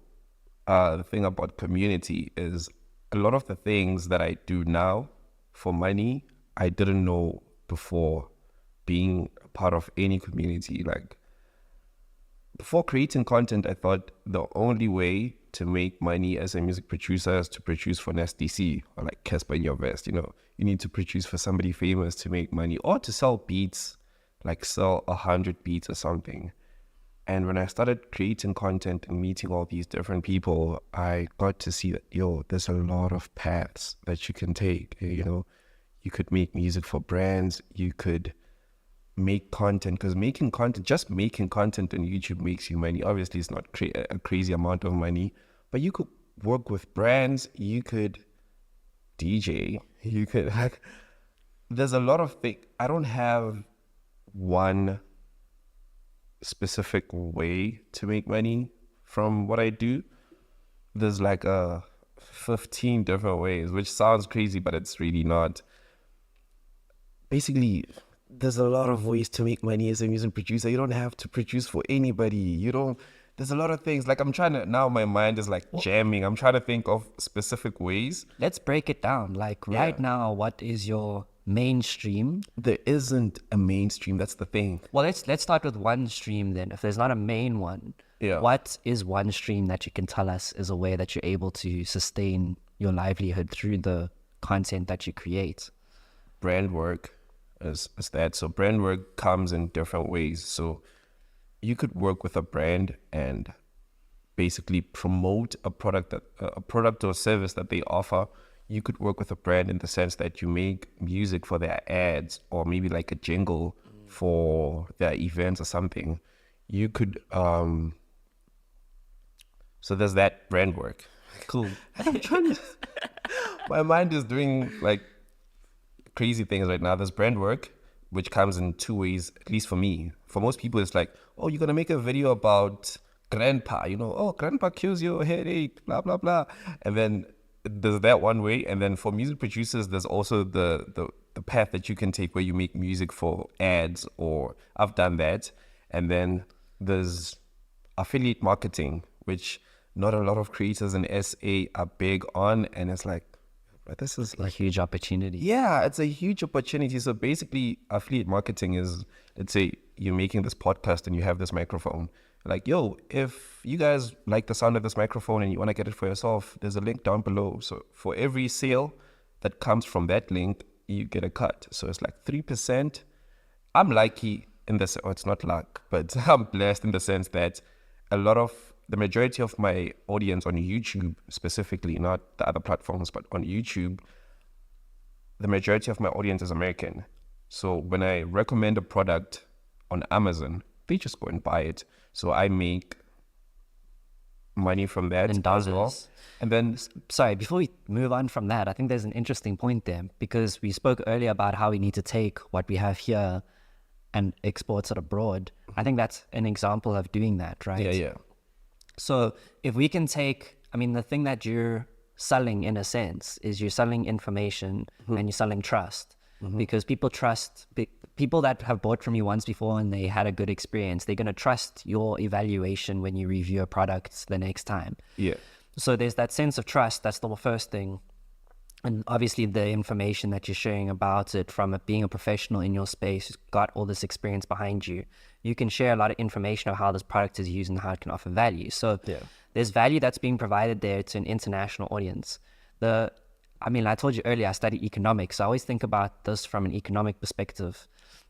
the thing about community is a lot of the things that I do now for money, I didn't know before being a part of any community. Like before creating content, I thought the only way to make money as a music producer is to produce for NSDC or like Casper in your vest. You know, you need to produce for somebody famous to make money, or to sell beats, like sell 100 beats or something. And when I started creating content and meeting all these different people, I got to see that, there's a lot of paths that you can take. You know, you could make music for brands, you could make content, because just making content on YouTube makes you money. Obviously, it's not a crazy amount of money, but you could work with brands, you could DJ, you could, there's a lot of things. I don't have one specific way to make money from what I do. There's like 15 different ways, which sounds crazy, but it's really not. Basically, there's a lot of ways to make money as a music producer. You don't have to produce for anybody. There's a lot of things. Like now my mind is like jamming. I'm trying to think of specific ways. Let's break it down. Like right now, what is your mainstream? There isn't a mainstream. That's the thing. Well, let's start with one stream then. If there's not a main one, what is one stream that you can tell us is a way that you're able to sustain your livelihood through the content that you create? Brand work is that. So brand work comes in different ways. So you could work with a brand and basically promote a product or service that they offer. You could work with a brand in the sense that you make music for their ads, or maybe like a jingle for their events or something. You could, so there's that brand work. Cool. I'm trying to, my mind is doing like crazy things right now. There's brand work, which comes in two ways, at least for me. For most people, it's like, oh, you're going to make a video about grandpa, grandpa kills your headache, blah, blah, blah. And then there's that one way. And then for music producers, there's also the path that you can take where you make music for ads, or I've done that. And then there's affiliate marketing, which not a lot of creators in SA are big on. And it's like, but this is like a huge opportunity. Yeah, it's a huge opportunity. So basically, affiliate marketing is, let's say you're making this podcast and you have this microphone. Like, if you guys like the sound of this microphone and you want to get it for yourself, there's a link down below. So for every sale that comes from that link, you get a cut. So it's like 3%. I'm lucky in this, or it's not luck, but I'm blessed in the sense that the majority of my audience on YouTube specifically, not the other platforms, but on YouTube, the majority of my audience is American. So when I recommend a product on Amazon, they just go and buy it. So I make money from that as well. And then, sorry, before we move on from that, I think there's an interesting point there, because we spoke earlier about how we need to take what we have here and export it abroad. I think that's an example of doing that, right? Yeah. So if we can take, the thing that you're selling in a sense is you're selling information and you're selling trust, because people trust, people that have bought from you once before and they had a good experience, they're going to trust your evaluation when you review a product the next time. Yeah. So there's that sense of trust. That's the first thing. And obviously the information that you're sharing about it, from it being a professional in your space who's got all this experience behind you, you can share a lot of information of how this product is used and how it can offer value. So there's value that's being provided there to an international audience. I told you earlier, I study economics. So I always think about this from an economic perspective.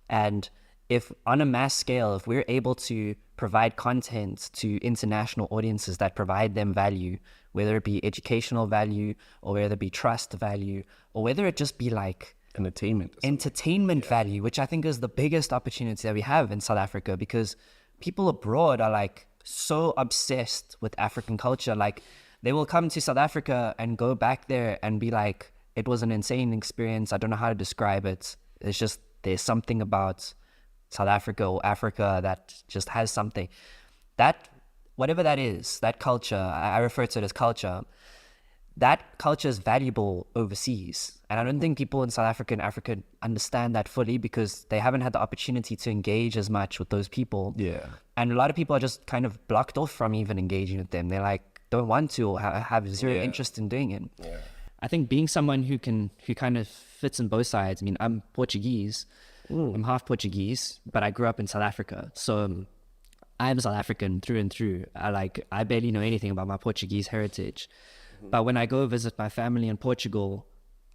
And if on a mass scale, if we're able to provide content to international audiences that provide them value, whether it be educational value or whether it be trust value, or whether it just be like entertainment value, which I think is the biggest opportunity that we have in South Africa, because people abroad are like so obsessed with African culture. Like They will come to South Africa and go back there and be like, it was an insane experience. I don't know how to describe it. It's just, there's something about South Africa or Africa that just has something. That, whatever that is, that culture, I refer to it as culture, that culture is valuable overseas. And I don't think people in South Africa and Africa understand that fully because they haven't had the opportunity to engage as much with those people. Yeah. And a lot of people are just kind of blocked off from even engaging with them. They're like, don't want to or have zero interest in doing it. Yeah. I think being someone who kind of fits in both sides. I mean, I'm Portuguese. I'm half Portuguese, but I grew up in South Africa. So I'm South African through and through. I barely know anything about my Portuguese heritage. But when I go visit my family in Portugal,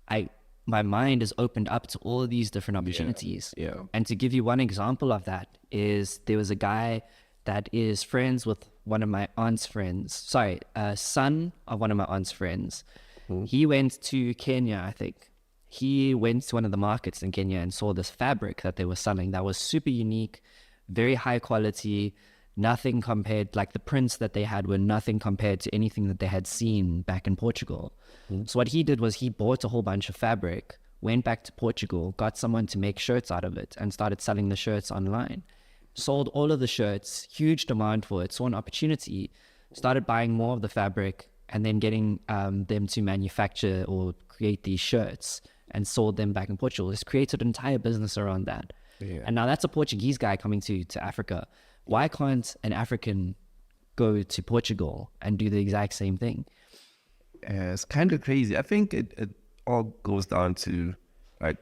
my mind is opened up to all of these different opportunities. Yeah. And to give you one example of that is there was a guy that is friends with one of my aunt's friends. Son of one of my aunt's friends. He went to Kenya, I think. He went to one of the markets in Kenya and saw this fabric that they were selling that was super unique, very high quality, nothing compared, like the prints that they had were nothing compared to anything that they had seen back in Portugal. So what he did was he bought a whole bunch of fabric, went back to Portugal, got someone to make shirts out of it and started selling the shirts online. Sold all of the shirts, huge demand for it, saw an opportunity, started buying more of the fabric and then getting them to manufacture or create these shirts and sold them back in Portugal. He's created an entire business around that. Yeah. And now that's a Portuguese guy coming to Africa. Why can't an African go to Portugal and do the exact same thing? Yeah, it's kind of crazy. I think it all goes down to like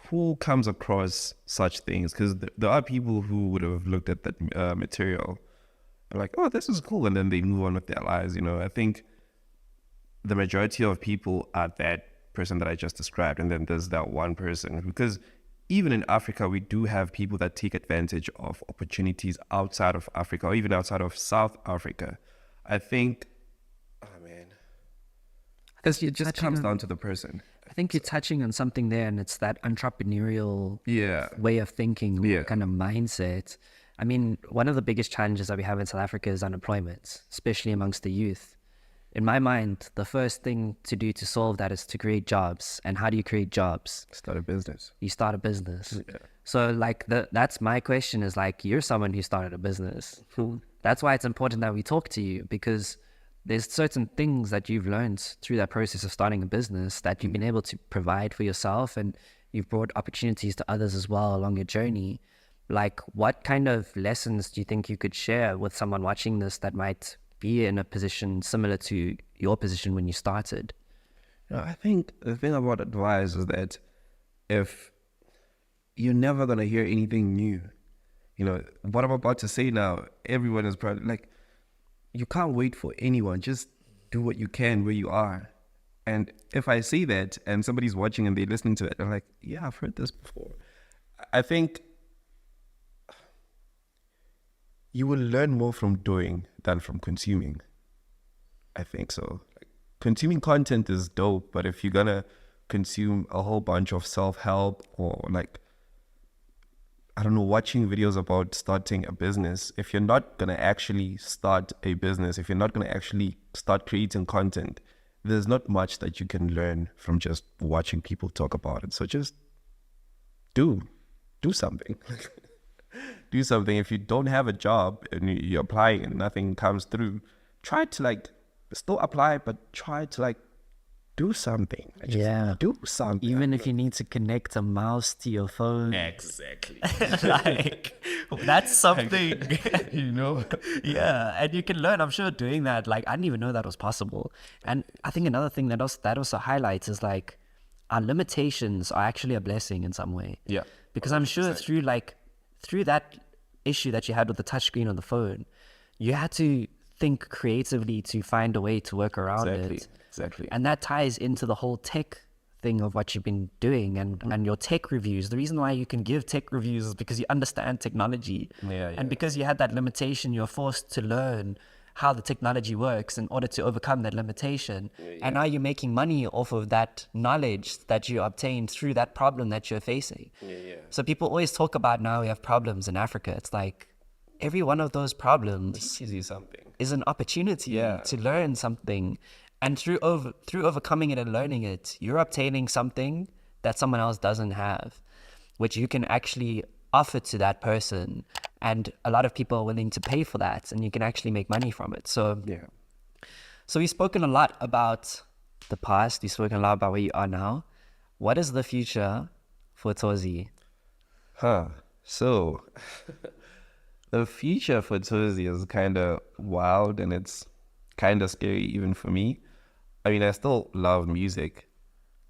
who comes across such things, because there are people who would have looked at that material and like, oh, this is cool, and then they move on with their lives. I think the majority of people are that person that I just described, and then there's that one person, because even in Africa, we do have people that take advantage of opportunities outside of Africa or even outside of South Africa. I think, because it just comes down to the person. I think you're touching on something there, and it's that entrepreneurial way of thinking, kind of mindset. I mean, one of the biggest challenges that we have in South Africa is unemployment, especially amongst the youth. In my mind, the first thing to do to solve that is to create jobs. And how do you create jobs? Start a business. You start a business. Yeah. So like that's my question is like, you're someone who started a business. That's why it's important that we talk to you, because there's certain things that you've learned through that process of starting a business that you've been able to provide for yourself, and you've brought opportunities to others as well along your journey. Like, what kind of lessons do you think you could share with someone watching this that might be in a position similar to your position when you started? I think the thing about advice is that if you're never going to hear anything new, what I'm about to say now, everyone is probably like, you can't wait for anyone. Just do what you can where you are. And if I say that and somebody's watching and they're listening to it, they're like, yeah, I've heard this before. I think you will learn more from doing than from consuming. I think so. Consuming content is dope, but if you're going to consume a whole bunch of self-help or watching videos about starting a business, if you're not going to actually start a business, if you're not going to actually start creating content, there's not much that you can learn from just watching people talk about it. So just do something. Do something. If you don't have a job and you're applying and nothing comes through, try to still apply, but try to do something. Do something. Even if you need to connect a mouse to your phone. Exactly. That's something. Yeah. And you can learn, I'm sure, doing that. I didn't even know that was possible. And I think another thing that also highlights is our limitations are actually a blessing in some way. Yeah. Because I'm sure through that issue that you had with the touchscreen on the phone, you had to think creatively to find a way to work around it. Exactly. And that ties into the whole tech thing of what you've been doing and your tech reviews. The reason why you can give tech reviews is because you understand technology. And because you had that limitation, you're forced to learn how the technology works in order to overcome that limitation. And now you're making money off of that knowledge that you obtained through that problem that you're facing. So people always talk about now we have problems in Africa. It's like every one of those problems teaches you something. is an opportunity Yeah. to learn something. And through overcoming it and learning it, you're obtaining something that someone else doesn't have, which you can actually offer to that person. And a lot of people are willing to pay for that, and you can actually make money from it. So Yeah. so we've spoken a lot about the past. We've spoken a lot about where you are now. What is the future for Thozi? So the future for Thozi is kind of wild, and it's kind of scary even for me. I mean, I still love music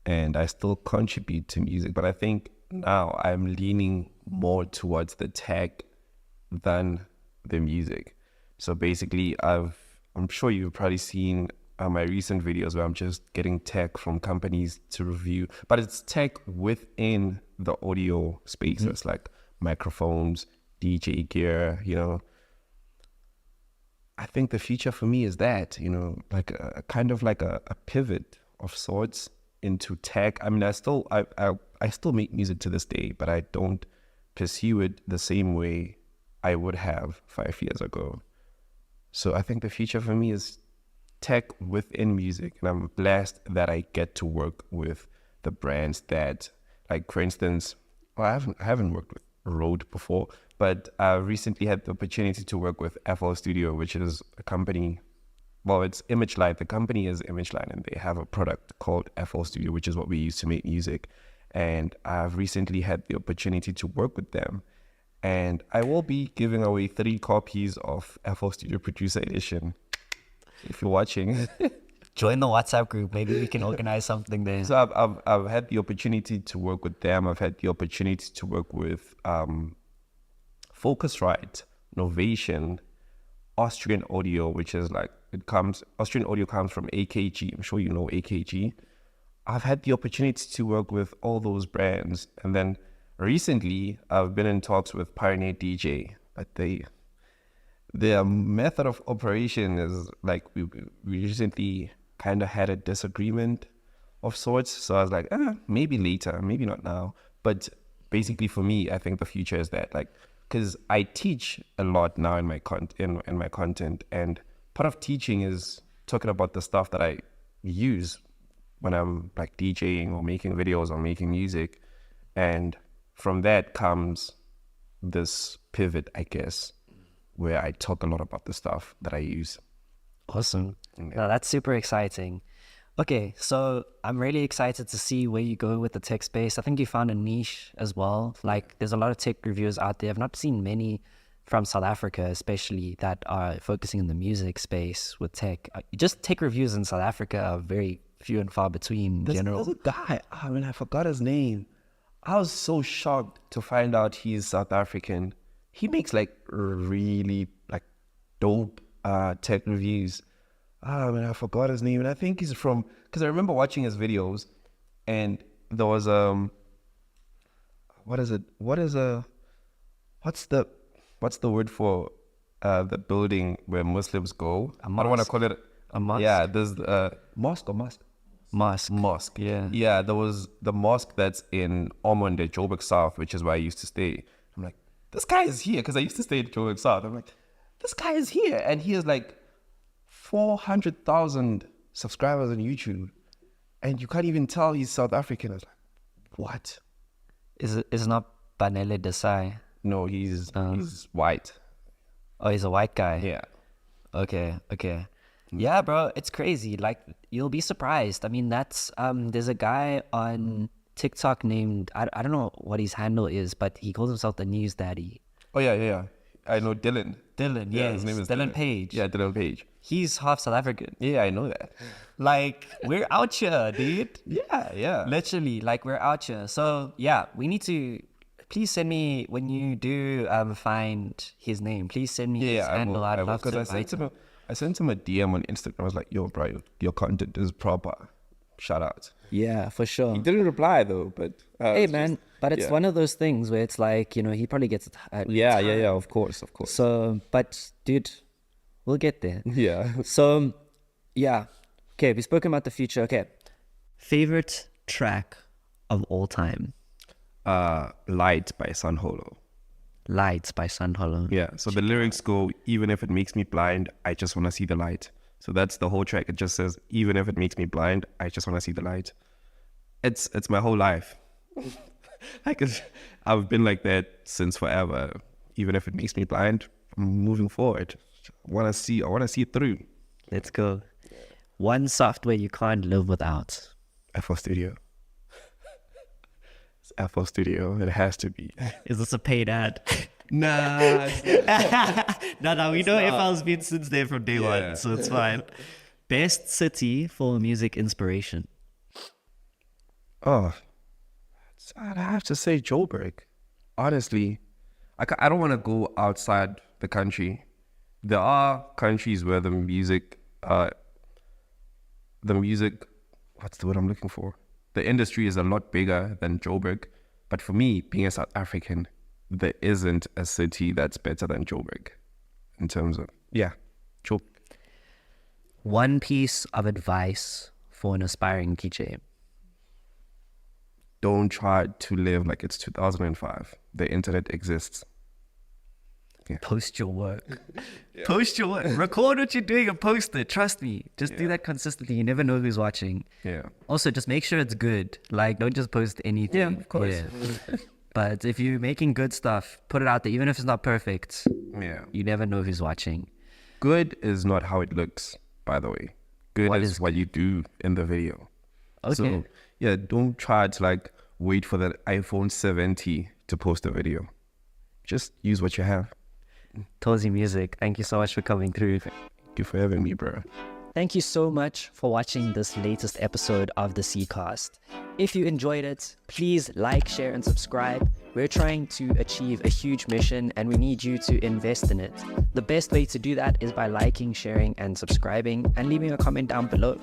and I still contribute to music, but I think now I'm leaning more towards the tech than the music. So basically, I'm sure you've probably seen my recent videos where I'm just getting tech from companies to review, but it's tech within the audio spaces, like microphones, DJ gear, I think the future for me is that, like a kind of like a pivot of sorts into tech. I mean, I still make music to this day, but I don't pursue it the same way I would have 5 years ago. So I think the future for me is tech within music, and I'm blessed that I get to work with the brands that, like, for instance, well, I haven't worked with Rode before, but I recently had the opportunity to work with FL Studio, which is a company. Well, it's ImageLine. The company is ImageLine, and they have a product called FL Studio, which is what we use to make music. And I've recently had the opportunity to work with them, and I will be giving away 3 copies of FL Studio Producer Edition. If you're watching, Join the WhatsApp group. Maybe we can organize something there. so I've had the opportunity to work with them. I've had the opportunity to work with Focusrite, Novation, Austrian Audio, which is like Austrian Audio comes from AKG. I'm sure you know AKG. I've had the opportunity to work with all those brands, and then recently I've been in talks with Pioneer DJ, but their method of operation is like we recently kind of had a disagreement of sorts. So I was like, maybe later, maybe not now. But basically for me, I think the future is that, like, because I teach a lot now in my content, and part of teaching is talking about the stuff that I use when I'm like DJing or making videos or making music. And from that comes this pivot, I guess, where I talk a lot about the stuff that I use. Awesome. No, that's super exciting. Okay, so I'm really excited to see where you go with the tech space. I think you found a niche as well. Like, there's a lot of tech reviewers out there. I've not seen many from South Africa, especially, that are focusing in the music space with tech. Just tech reviews in South Africa are very few and far between in general. There's a guy, I forgot his name. I was so shocked to find out he's South African. He makes like really like dope tech reviews. I forgot his name, and I think he's from, because I remember watching his videos, and there was what's the word for the building where Muslims go? I don't want to call it a mosque. Yeah, there's mosque. Mosque. Yeah, there was the mosque that's in Ormond, Joburg South, which is where I used to stay. I'm like, this guy is here, because I used to stay in Joburg South. I'm like, this guy is here, and he has like 400,000 subscribers on YouTube, and you can't even tell he's South African. I was like, what? Is it not Banele Desai? No, he's white. Oh, he's a white guy. Yeah. Okay. Yeah, bro, it's crazy. Like, you'll be surprised. I mean, that's there's a guy on TikTok named, I don't know what his handle is, but he calls himself the News Daddy. Oh yeah. I know Dylan. Yeah, his name is Dylan Page. Yeah, Dylan Page. He's half South African. Yeah, I know that. Like, we're out here, dude. Yeah. Literally, like, we're out here. So yeah, we need to. Please send me, when you do find his name, please send me his handle. I'd love to invite him. I sent him a DM on Instagram. I was like, yo, bro, your content is proper. Shout out. Yeah, for sure. He didn't reply though, but hey, man, but it's one of those things where it's like, he probably gets it. Yeah, of course. So, but dude, we'll get there. Yeah. So, yeah. Okay, we've spoken about the future. Okay. Favorite track of all time? Light by Sun Holo. Lights by Sun Hollow. Yeah, so the lyrics go, even if it makes me blind, I just want to see the light. So that's the whole track. It just says, even if it makes me blind, I just want to see the light. It's my whole life. Like I've been like that since forever. Even if it makes me blind, I'm moving forward. I want to see it through. Let's go. One software you can't live without. FL Studio. It's FL Studio. It has to be. Is this a paid ad? Nah. No, we know FL's been since there from day one, so it's fine. Best city for music inspiration. Oh, I'd have to say Joburg. Honestly, I don't want to go outside the country. There are countries where the music, what's the word I'm looking for? The industry is a lot bigger than Joburg. But for me, being a South African, there isn't a city that's better than Joburg in terms of, Joburg. One piece of advice for an aspiring DJ. Don't try to live like it's 2005. The internet exists. Yeah. Post your work. Post your work. Record what you're doing and post it. Trust me. Just do that consistently. You never know who's watching. Yeah. Also, just make sure it's good. Like, don't just post anything. Yeah, of course. Yeah. But if you're making good stuff, put it out there. Even if it's not perfect, you never know who's watching. Good is not how it looks, by the way. Good is what you do in the video. Okay. So, don't try to like wait for the iPhone 70 to post a video. Just use what you have. Thozi Music, thank you so much for coming through. Thank you for having me, bro. Thank you so much for watching this latest episode of the C.Cast. If you enjoyed it, please like, share, and subscribe. We're trying to achieve a huge mission and we need you to invest in it. The best way to do that is by liking, sharing, and subscribing and leaving a comment down below.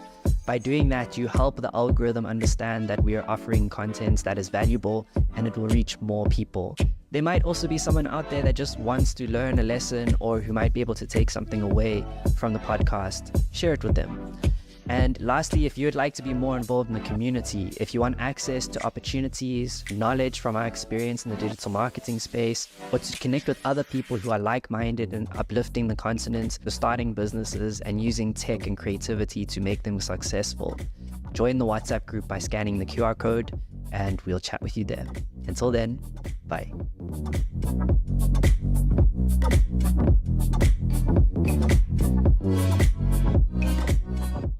By doing that, you help the algorithm understand that we are offering content that is valuable and it will reach more people. There might also be someone out there that just wants to learn a lesson or who might be able to take something away from the podcast. Share it with them. And lastly, if you'd like to be more involved in the community, if you want access to opportunities, knowledge from our experience in the digital marketing space, or to connect with other people who are like-minded and uplifting the continent, starting businesses and using tech and creativity to make them successful, join the WhatsApp group by scanning the QR code and we'll chat with you there. Until then, bye.